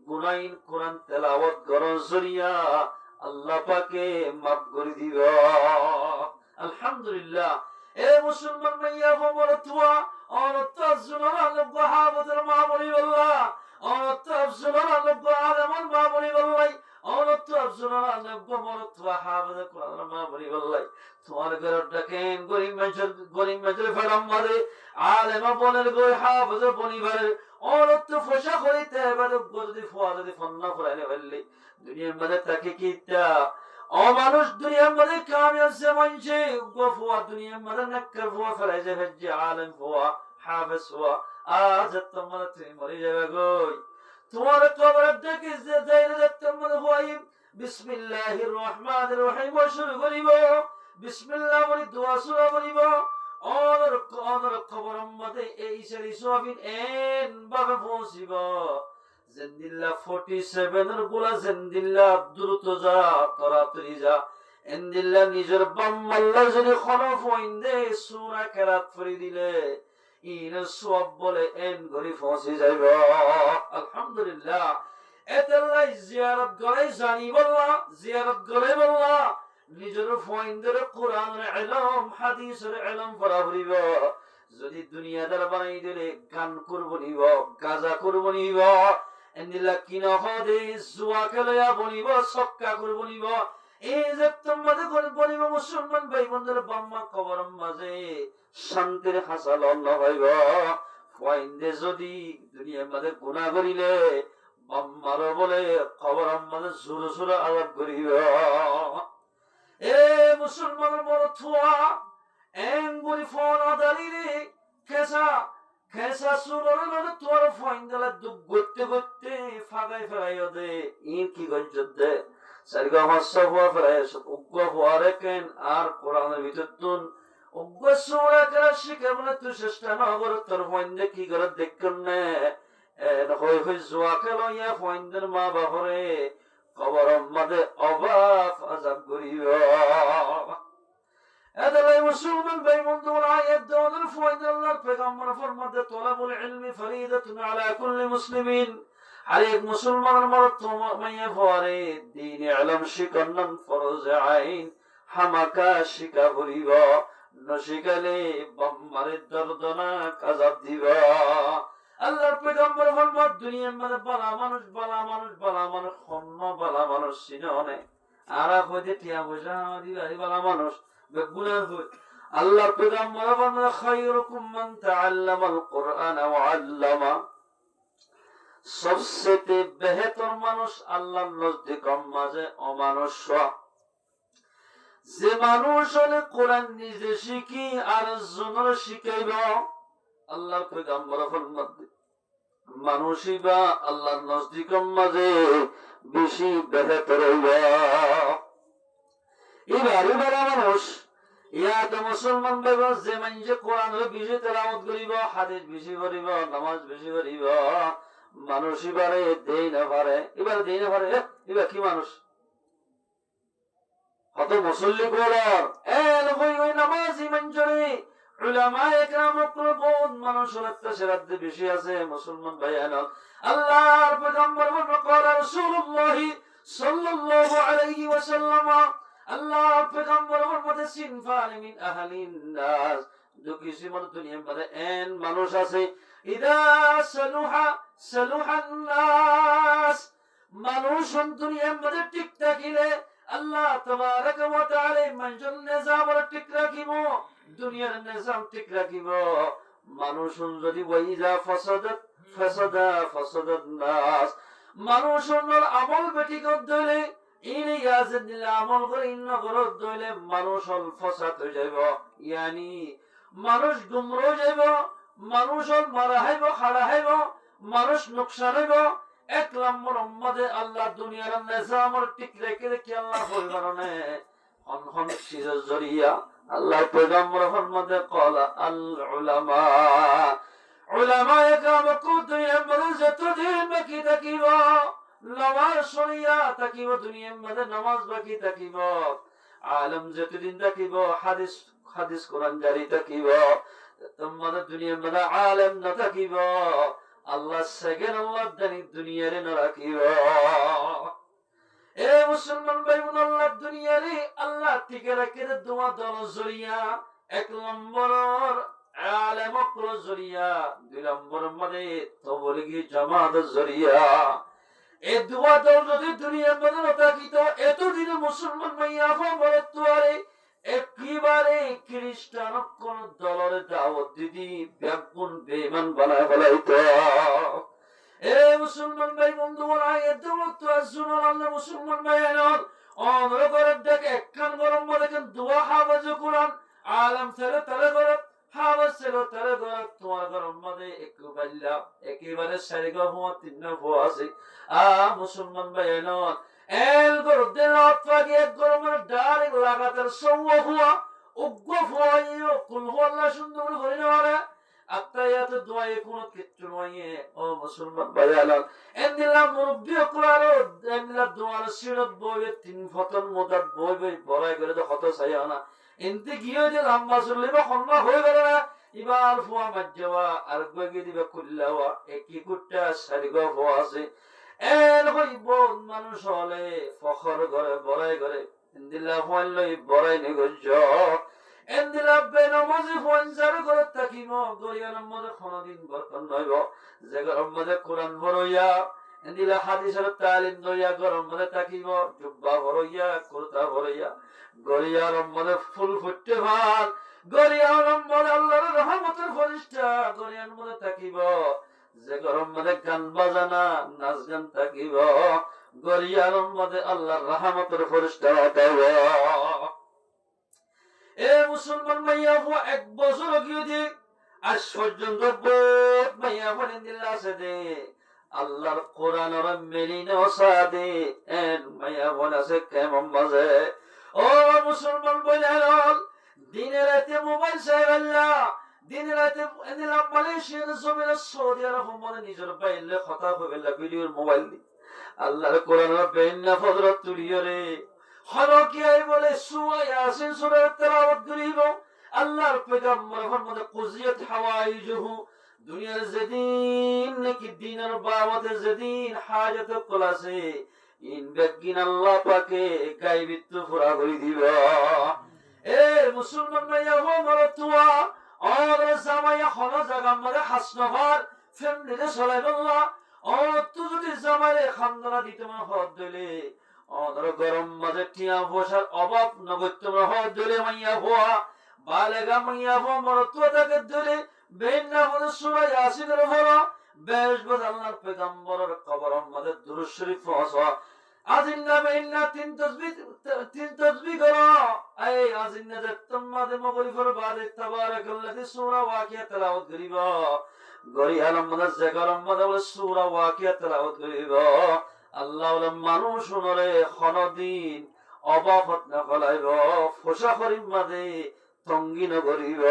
Speaker 1: গুনাহিন কোরআন তেলাওয়াত করার জরিয়া আল্লাহ পাকে মাফ করে দিব। আলহামদুলিল্লাহ। এ মুসলমান মাইয়া মরতুয়া অনত জুনারা লব হাবতের মা বলি আল্লাহ অনত জুনারা লব আলেমান মা বলি আল্লাহ অনত জুনারা লব মরতুয়া হাবতের কোরআন মা বলি আল্লাহ তোমার ঘর ডাকেন গরিব মেজর ফেরাম মারে আলেমা বনের গই হাফেজ পরিবারের অনত ফসা করিতে এবারে গদি ফুয়াদি ফন্না ফরাইলে বললি দুনিয়ার মধ্যে তাকে কিতা ও মানুষ দুনিয়ার মধ্যে কামিয়াব সে মানছে গফুয়া দুনিয়ার মধ্যে নাক্কার ফুয়া ফেলাই যাবে যে আলেম ফুয়া হাফেজ ফুয়া আজ তোমার তুমি মরে যাবে গই তোমার কবর ডাকে যে যাইরে তোমার হই বিসমিল্লাহির রহমানির রহিম শুরু করিব বিসমিল্লাহ বলি দোয়া শুরু করিব অনর কবরের মধ্যে এই সারি সোয়াবিন এন ভাবে পৌঁছিব জিন্দিল্লাহ 47 এর গোলা জিন্দিল্লাহ দ্রুত যা তাড়াতাড়ি যা ইন্দিল্লাহ নিজের বাম্মাল্লাহ যদি খনফ হইন্দে সূরা কেরাত পড়ি দিলে ইন সওয়াব বলে এন গরি পৌঁছে যাইব। আলহামদুলিল্লাহ। এতাল্লাহ জিয়ারত করে জানি বল্লাহ জিয়ারত করে বল্লাহ নিজের ফয়ন্দের কোরআনের ইলম হাদিসের ইলম পড়া হইব যদি দুনিয়াদার বানাই দিলে গান করব নিব গাজা করব নিব এন্দিলা কিনা হদে জুয়া খেলয়া বনিব সক্কা করব নিব এই যে তোমাদের করে বনিব মুসলমান ভাই বোনদের বাম্মা কবরের মাঝে শান্তির হাসাল আল্লাহ হইব ফয়ন্দে যদি দুনিয়ার মাঝে গুনাহ করিলে বাম্মার বলে কবরের মাঝে জোরে জোরে আযাব করিব। এ মুসলমানের বড় থুয়া এঙ্গুরি ফোন আদালিরে কেসা কেসা সুলরে লরে তোর ফয়ন্দলা দুগ গতে গতে ফাগাই ফেরাই দে ইন কি গঞ্জত দে সারগা হাসা হওয়া ফেরাই উগ্গ হওয়ারে কেন আর কোরআনের ভিতর তুন উগ্গ সুরা করা শিখে বলে তুই চেষ্টা না করে তোর ফয়ন্দে কি করে দেখুন না হই হই জুয়া খেলো ইয়া ফয়ন্দের মা বাপরে কবরের মধ্যে অবাক আযাব করিব। এদালাই মুসলমান ভাই বন্ধুরা আয়াত দাওয়ার ফয়দা আল্লাহর পয়গম্বর ফরমাতে তলাবুল ইলমি ফরিদাতুন আলা কুল্লি মুসলিমিন আর এক মুসলমানের মরদ মাইয়া ফরে দ্বীন ইলম শিখান ফরজ আইন হামাকা শিখা করিব নশিকালে বাম্মারে দর্দনাক আযাব দিব। আল্লাহর পয়গম্বর ফরমাত দুনিয়ার মধ্যে বালা মানুষ খন্ন বালা মানুষ চিনে আর কইতে টিয়া পয়সা দিবারি বালা মানুষ বেগুনার হই আল্লাহর পয়গম্বর ফরমাত খায়রুকুম মান তাআল্লামাল কুরআন ওয়া আল্লামা সবচেয়ে বেহতর মানুষ আল্লাহর নজদিক মাঝে অমানুষ যে মানুষ হলে কোরআন নিজে শিখি আর জনের শিখাইব আল্লাহর পয়গম্বর ফরমাত মানুষই বা আল্লাহর নজদিকের মাঝে বেশি বেহতর হইব। এবার মানুষ ইয়াতে মুসলমান ভাইবা যে মানুষে কোরআনের বেশি তেলাওয়াত করিব হাদিস বেশি পড়িব নামাজ বেশি পড়িব মানুষ এবারে দেই না পারে এবার কি মানুষ কত মুসল্লি বলার ওই নামাজি মঞ্জুরি উলামায়ে কেরামের বহুত মানুষের অত্যাচার বেশি আছে মুসলমান ভাইয়ানা আল্লাহর পয়গম্বর বলেন রাসূলুল্লাহ সাল্লাল্লাহু আলাইহি ওয়াসাল্লাম আল্লাহর পয়গম্বর বলেন সিনফান মিন আহলিন নাস जो किसी मन दुनिया में एन মানুষ আছে ইদা সালুহান নাস মানুষ দুনিয়ার মধ্যে ঠিক থাকিলে আল্লাহ তাবারাকা ওয়া তাআলা মানুষের নিজাম ঠিক রাখিব দুনিয়ার নিজাম ঠিক রাখিব মানুষ যদি ওয়াইজা ফাসাদাত নাস মানুষের আমল বেটি করলে ইনি ইয়াজিদ দিলে আমল করে ইন্ন করে দইলে মানুষ অল ফসাদ হয়ে যাইব, ইয়ানি মানুষ গুমরা হয়ে যাইব, মানুষ অল মারা হইব, খাড়া হইব, মানুষ নুকসান হইব। এক নম্বর উম্মতে আল্লাহ দুনিয়ার নিজামর ঠিক রেখে রেখে আল্লাহ পরিবারনে হন সিজর জরিয়া আল্লাহর পয়গম্বর ফরমাতে ক্বালা আল উলামা, উলামায়ে কেরাম দুনিয়ার মধ্যে যতদিন বাকি থাকিব নামাজ শরিয়া থাকিব, দুনিয়ার মধ্যে নামাজ বাকি থাকিব, আলেম যতদিন থাকিব, হাদিস হাদিস কোরআন জারি থাকিব, তোমাদের দুনিয়ার মধ্যে আলেম না থাকিব, আল্লাহ সেকেন্ড আল্লাহ দানি দুনিয়ারে না রাখিব। এ মুসলমান ভাই বোন, আল্লাহ দুনিয়ারে আল্লাহ টিকে রাখে দোয়া দল জরিয়া, এক নম্বর আলেম অকল জরিয়া, দুই নম্বর মানে তবলিগি জামাত জরিয়া। এই দোয়া দল যদি দুনিয়ার মধ্যে না থাকিত, এতদিনে মুসলমান মাইয়া বলতোয়ারে একেবারে খ্রিস্টান কোন দলের দাওয়াত দিদি ব্যাগুন বেঈমান বানায় ফেলাইতো। এ মুসলমান ভাই বন্ধু, মুসলমান ভাই অন্ধ্র করে দেখে একখান গরম দেখেন দোয়া হাফেজ কোরআন আলম ছেলে তারে করে হাফেজ ছেলে তারে করে তোমার গরম মধ্যে একটু পাইলা একেবারে সারিগা হওয়া তিন হওয়া আছে। মুসলমান ভাই এল করে দিলাত ফাগি এক গরমের ডাইরেক্ট লাগাতার সওয়া হওয়া উগ্র হওয়া কুল আল্লাহ সুন্দর করে নেওয়া আত্মায়াত দোয়ায়ে কোনো কিচ্ছু নয়। ও মুসলমান ভাইয়ালাল, এন্দিলা মুরব্বি কোরআন এন্দিলা দোয়ার সিরত বইবে তিন ফতন মোদাত বইবে বড়াই করে তো হত চাইয়া না এনতে গিয়ে যে লম্বা চলিবা খন্না হয়ে গেল না ইবার ফুয়া মাজ্জাওয়া আর গিয়ে দিবে কুল্লাওয়া একই কুট্টা সারিগা হওয়া আছে। এর হইব মানুষ হলে ফখর করে বড়াই করে এন্দিলা হইলই বড়াই নিগজ্জ এন্দিলা বেনমাজি ফঞ্জার করে থাকিব গরিয়ার মধ্যে কোনদিন বরকত নইব। যে গরম মধ্যে কোরআন ভরইয়া এন্দিলা হাদিসের তালিম লইয়া গরম মধ্যে থাকিব, জুব্বা ভরইয়া কুর্তা ভরইয়া গরিয়ার মধ্যে ফুল ফুটতে ভাল, গরিয়ার মধ্যে আল্লাহর রহমতের ফরিস্তা গরিয়ার মধ্যে থাকিব। যে গরম মধ্যে গান বাজানা নাচ গান থাকিব, গরিয়ার মধ্যে আল্লাহর রহমতের ফরিস্তা থাকিব। এ মুসলমান মাইয়া হওয়া এক বছর গিয়ে দিক আজ পর্যন্ত বহুত মাইয়া বলেন দিল্লা আছে দে আল্লাহর কোরআন ওরা মেলিনে ওসাদে এন মাইয়া বলে আছে কেমন বাজে। ও মুসলমান বলেন দিনে রাতে মোবাইল চাইবেলা, দিনে রাতে এদিলাম মালয়েশিয়ার জমিনে সৌদি আরব মধ্যে নিজের বাইলে কথা হইবেলা ভিডিওর মোবাইল দি আল্লাহর কোরআন ওরা বেইন্না ফজরত তুলিও রে হরকিয়াই বলে সুরা ইয়াসিন সূরা তেলাওয়াত করিব। আল্লাহর পয়গম্বর ফরমাতে কুজিয়াত হাওয়াইজুহু, দুনিয়ার যেদিন নাকি দিনের বাবতে যেদিন হাজত কলাছে ইন বেগিন আল্লাহ পাকে গায়বিত্ব পুরা করে দিব। এ মুসলমান ভাইয়া হো মরতুয়া আর জামাইয়া হলো জায়গা মধ্যে হাসনফার ফ্যামিলিতে চলাই বললা ও তুই যদি জামাইরে খান্দনা দিতে মন হদ দিলে অদর গরম মাঝে টিয়া বসার অভাব নগদ তোমরা হওয়া দলে মাইয়া হওয়া বালেগা মাইয়া হওয়া মরতুয়া তাকে দলে বেন্না মধ্যে সুরা ইয়াসিনের ভরা বেশ বদ আল্লাহর পয়গম্বরের কবর মধ্যে দুরূদ শরীফ পৌঁছা আজিন্না বেন্না তিন তাসবিহ করো। এই আজিন্না যে তোমাদের মগরিফের বাদে তাবারাকাল্লাযী সূরা ওয়াকিয়া তেলাওয়াত করিব, গরিয়ার মধ্যে জাগরম মধ্যে সূরা ওয়াকিয়া তেলাওয়াত করিব। আল্লাহ মানুষ নরে খনদিন অবাফত না ফলাইব, ফোসা করিম মাঝে তঙ্গি নগরিব।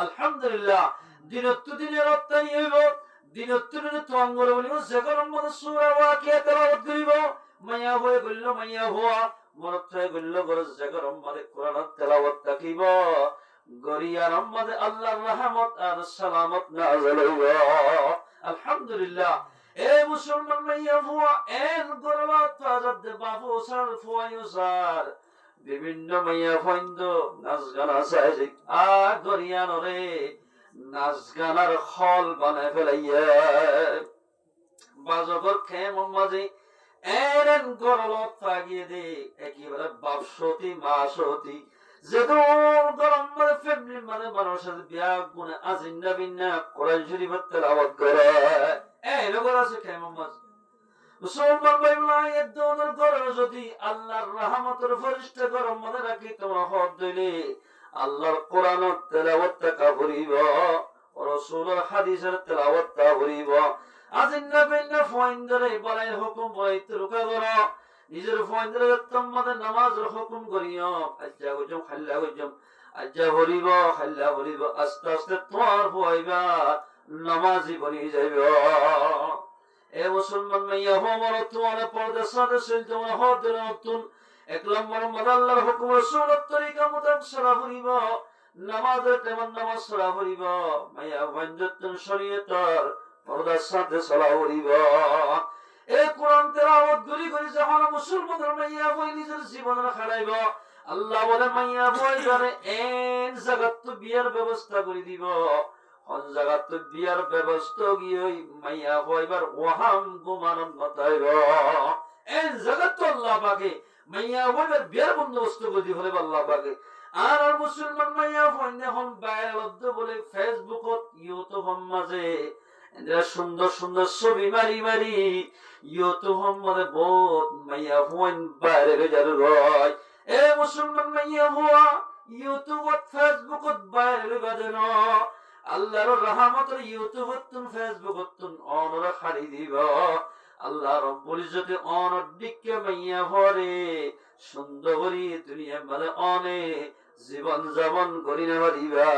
Speaker 1: আলহামদুলিল্লাহ দিনত দিনের অত্যাই হইব, দিনত দিনে তঙ্গর বলিব যেগরম মধ্যে সূরা ওয়াকিয়া তেলাওয়াত করিব। মাইয়া হয়ে গল্ল মাইয়া হওয়া মনত হয়ে গল্ল গরজ যেগরম মধ্যে কোরআন তেলাওয়াত থাকিব, গরিয়ার মধ্যে আল্লাহর রহমত আর সালামত নাযিল হইব। আলহামদুলিল্লাহ। এ মুসলমান মাইয়া ফুয়া এন গরবাত তাজাদ দে বাবু সার ফুয়ায়ু সার বিভিন্ন মাইয়া ফইন্দ নাচ গান আছে আ গরিয়ান রে নাচ গানার খল বানায় ফেলাইয়া বাজগর খেম মাঝে এন গরলত লাগিয়ে দে একেবারে বাপসতি মাসতি যেদুর গরম মানে ফ্যামিলি মানে মানুষের বিয়া গুণে আজিন্না বিন্না কোরআন শরীফের তেলাওয়াত করে এই লোকের আছে কেমন মাঝে মুসলমান ভাইরা এই দোনের ঘরে যদি আল্লাহর রহমতের ফেরেশতা ঘরের মধ্যে রাখি তোমরা হদ দিলে আল্লাহর কোরআনের তেলাওয়াত তা করিব রাসূলের হাদিসের তেলাওয়াত তা করিব আজিন্না বিন্না ফয়ন্দরে বলাই হুকুম বলাইতে রুকা করো নিজের ফয়ন্দরে তোমাদের নামাজের হুকুম করিও আজ্জা গজম খাল্লা গজম আজ্জা হরিব খাল্লা হরিব আস্তে আস্তে তোমার হইবা নামাজি বনি যাইব এ মুসলমান মাইয়া হোমর তোমার পর্দা সাদে সইল তোমার হদের নতুন এক নম্বর আল্লাহর হুকুম রাসূলের তরিকা মোতাবেক সারা হরিব নামাজের তেমন নামাজ সারা হরিব মাইয়া ওয়াঞ্জতুন শরীয়তর পর্দার সাথে সারা হরিব এ কোরআন তেলাওয়াত করি করি যখন মুসলমানদের মাইয়া বই নিজের জীবনের খাড়াইব আল্লাহ বলে মাইয়া বই ধরে এন জায়গাত তো বিয়ার ব্যবস্থা করে দিব হন জায়গাত তো বিয়ার ব্যবস্থা গিয়ে মাইয়া বইবার ওহাম গুমানন মতাইব এন জায়গাত তো আল্লাহ পাকে মাইয়া বইবার বিয়ার বন্দোবস্ত করে দিব আল্লাহ পাকে আর মুসলমান মাইয়া বই এখন বাইরে লব্ধ বলে ফেসবুকত ইউটিউব মাঝে সুন্দর সুন্দর ছবি মারি মারি ইউটিউব মধ্যে বহুত মাইয়া ফোন বাইরে যার রয় এ মুসলমান মাইয়া ভুয়া ইউটিউবত ফেসবুকত বাইরে বাজেন আল্লাহর রহমতের ইউটিউবত তুন ফেসবুকত তুন অনরা খাড়ি দিব আল্লাহ রব্বুল ইজ্জতে অনর দিকে মাইয়া ভরে সুন্দর করি দুনিয়া মানে অনে জীবন যাপন করি না পারিবা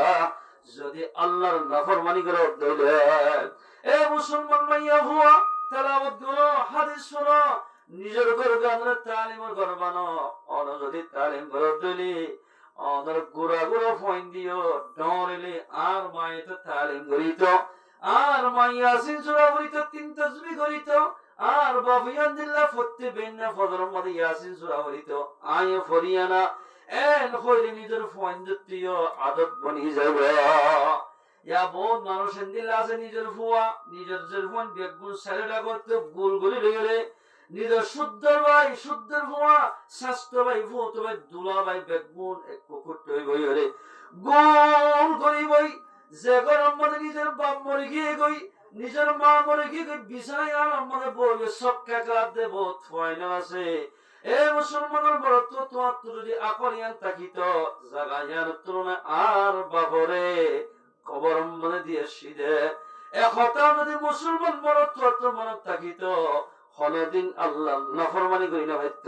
Speaker 1: যদি আল্লাহর নাফরমানি করে দইলে এ মুসলমান মাইয়া ভুয়া তেলাওয়াত করো হাদিস শোনো নিজের ঘরে গানের তালিমের ঘর বানো অন যদি তালিম করে দইলি অনর গুড়া গুড়া ফোন দিও ডরিলে আর মাইতে তালিম করিত আর মাইয়া সিন সূরা করিত তিন তাসবিহ করিত আর বাফিয়ান দিল্লাহ ফতে বেন্না ফজর মধ্যে ইয়াসিন সূরা করিত আয় ফরিয়ানা এন হইলে নিজের ফোন দিও আদত বনি যাবে ইয়া বহুত মানুষ দিল আছে নিজের ফুয়া নিজের ফোন বেগুন স্যালেডা করতে গোল গলি লইলে নিজের শুদ্ধর ভাই শুদ্ধর ফুয়া স্বাস্থ্য ভাই ফুত ভাই দুলা ভাই বেগুন এক কুকুর টই বই হরে গোল করি বই যে গরম মধ্যে নিজের বাপ মরে গিয়ে গই নিজের মা মরে গিয়ে গই বিছানায় আর আমাদের বলবে সব কাকার দে বহুত ফাইনাল আছে এ মুসলমানের বড় তো তোমার তো যদি আকলিয়ান তাকিত জাগায়ার তুলনায় আর বাবরে কবর মনে দিয়ে সিদে একতা যদি মুসলমান বড় তো মনে তাকিত হলদিন আল্লাহ নাফরমানি করি না ভাইত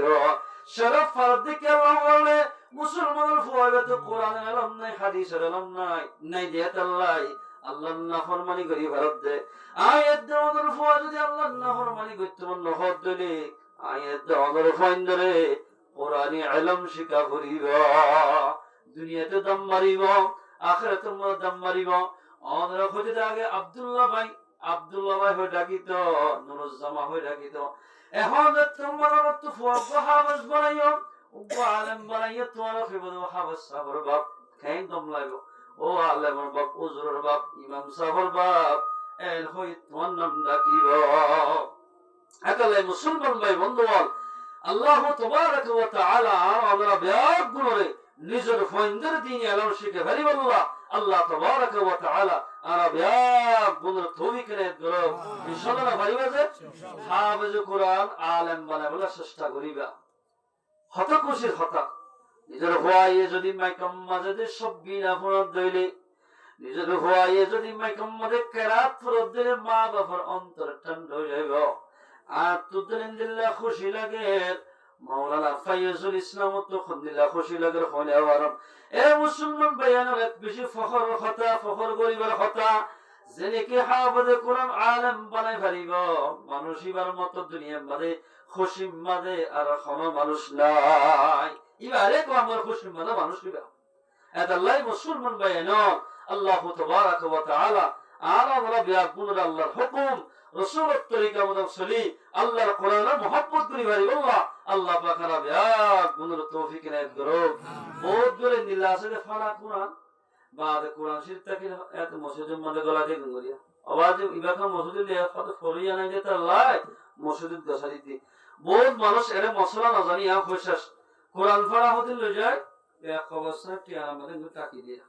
Speaker 1: শরফ ফারদিকে আল্লাহ বলে মুসলমানের ফুয়াবে তো কোরআনের আলম নাই হাদিসের আলম নাই নাই দিয়াত আল্লাহ আল্লাহ নাফরমানি করি ভারত দে আয়াত দেওয়ার ফুয়া যদি আল্লাহ নাফরমানি করতে মন নহদ দিলে আয়াত দেওয়ার ফাইন ধরে কোরআনি ইলম শিক্ষা করিব দুনিয়াতে দাম মারিব আখিরাতের মধ্যে দাম মারিব আমরা হতে আগে আব্দুল্লাহ ভাই হয়ে ডাকিত নুরুজ্জামা হয়ে ডাকিত এখন তোমার তো ফুয়া হাবাস বানাইও আলেম বানাইও তোমার খেবদ হাবাস সাবর বাপ কেন দম লাগো ও আলেমের বাপ হুজুরের বাপ ইমাম সাহেবের বাপ এন হই তোমার নাম ডাকিব একালে মুসলমান ভাই বন্ধুগণ আল্লাহ তাবারক ওয়া তাআলা আমরা ব্যাগ গুণরে নিজের ফয়ন্দের দিন আলম শিখে ভারি আল্লাহ আল্লাহ তাবারক ওয়া তাআলা আর ব্যাগ গুণর তৌফিক রে দরো ইনশাআল্লাহ ভারি বাজে হাফেজ কোরআন আলেম বানাবার চেষ্টা করিবা হত খুশির হতা নিজের হওয়ায় যদি মাইকম মাঝে সব বিনা ফরদ দইলে নিজের হওয়ায় যদি মাইকম মাঝে কেরাত ফরদ দিলে মা বাবার অন্তর ঠান্ডা হয়ে যাবে আর তুদিন দিল্লা খুশি লাগে মাওলানা ফাইজুল ইসলাম তো খুদিল্লা খুশি লাগে হনে আওয়ারম এ মুসলমান বায়ানের এক বেশি ফখর কথা ফখর গরিবের কথা জেনে কি হাফেজ কোরআন আলেম বানাই পারিব মানুষিবার মতো দুনিয়ার মাঝে খুশি মাঝে আর কোনো মানুষ নাই ইবারে কো আমার খুশি মাঝে মানুষ দিবা আল্লাহ মুসলমান বায়ান আল্লাহ তাবারক ওয়া তাআলা আলা রাব্বিয়া কুল আল্লাহর হুকুম রাসূলের তরিকা মতো চলি আল্লাহর কোরআনের মহব্বত করি ভাই আল্লাহ পাক রাব্বিয়া কুলের তৌফিক ইনায়াত করো বহুত করে নিলা আছে ফাড়া কোরআন বাদ কোরআন শরীফ থেকে এত মসজিদের মধ্যে গলা দিয়ে গড়িয়া আওয়াজ ইবাকা মসজিদে লিয়া কত ফরিয়া নাই যেতে আল্লাহ মসজিদ গসারি দি বহুত মানুষ এরে মশলা না জানি আ হইছাস কোরআন পড়া হতে লই যায় এক অবস্থা টিয়া আমাদের টাকি দিয়া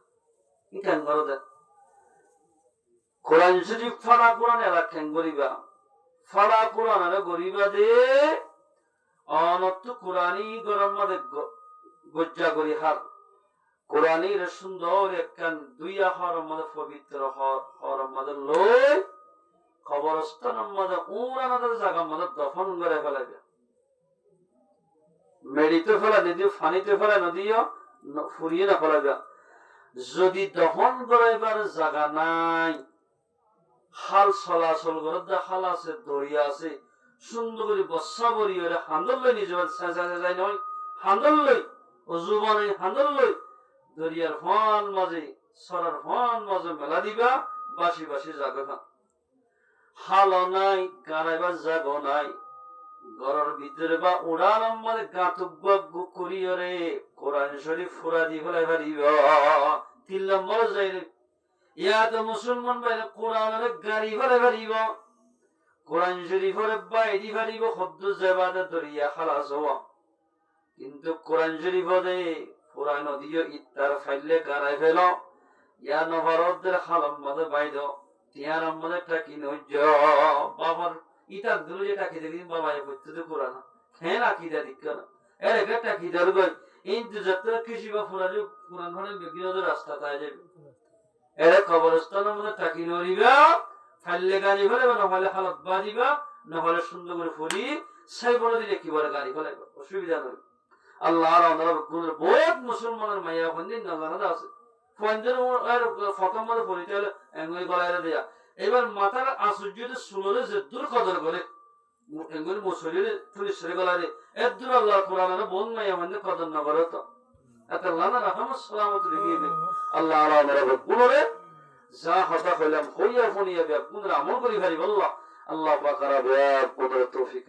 Speaker 1: কি কেন করো দে কোরআন শরীফ পড়া কোরআন এলা কেন করিবা ফালা কোরআনের গরিবা দে অনত কোরআনি গরম মাদে গজ্জা করি হার কোরআনির সুন্দর একখান দুইয়া হরম মাদে পবিত্র হরম মাদে লই কবরস্থানের মাদে উড়ানাদের জায়গা মাদে দফন করে ফেলাবে মেডিতে ফেলা যদিও ফানিতে ফেলা নদীও ফুরিয়ে না ফেলাবে যদি দফন করাইবার জায়গা নাই হাল চলাচল করে হাল আছে দরিয়া আছে সুন্দর করে বর্ষা বরি হান্দল লই নিজের যাই নয় হান্দল লই অজুবানি হান্দল লই দরিয়ার ফান মাঝে সরার ফান মাঝে মেলা দিবা বাসি বাসি জাগা হাল নাই গাড়াইবার জাগ নাই ঘরের ভিতরে বা উড়ান আমাদের গাঁতুক করিও রে কোরআন শরীফ ফুরা দি ফেলাই পারিব 3 নম্বর যাই ইয়াত মুসলমান বাইরে কোরআনের গাড়ি ফেলাই পারিব কোরআন শরীফের বাইরে পারিব খদ্দ জবাদে দরিয়া খালাস হওয়া কিন্তু কোরআন শরীফে পুরা নদীও ইত্তার ফাইলে গাড়াই ফেল ইয়া নভারদের খালাম মাঝে বাইদ তিয়ার আমাদের টাকি নজ্জ বাবার ইটার দূরে যে টাকি দেখি বাবা করতে তো কোরআন হ্যাঁ আকিদা দিক্কা না এর একটা টাকি ধর গই কিন্তু যত কৃষি বা ফুরাজু কোরআন হলে বিভিন্ন রাস্তা তাই যাবে এর কবরস্থানের মধ্যে টাকি নরিবা ফাইলে গাড়ি ফেলে বা নহলে হালত বাজিবা নহলে সুন্দর করে ফুলি সেই বলে দিলে কি বলে গাড়ি ফেলে অসুবিধা নয় আল্লাহর অনুগ্রহে বহুত মুসলমানের মাইয়া বন্দিন নজরানা আছে ফঞ্জের ফটো মধ্যে পরিতে হলে এঙ্গুলি গলায় দেয়া এবার মাথার আশ্চর্য সুলরে যে দূর কদর করে এঙ্গুলি মুসলিরে পুলিশের গলায় এর দূর আল্লাহ কোরআনের বোন মাইয়া বন্দিন কদর না করে তো এত আল্লাহ রাহমাত সালামত রেখে আল্লাহ অনুগ্রহে পুনরে যা হতা হইলাম হইয়া ফোনিয়া বিয়া পুনরে আমল করি ভারি আল্লাহ পাক রাব্বুল তৌফিক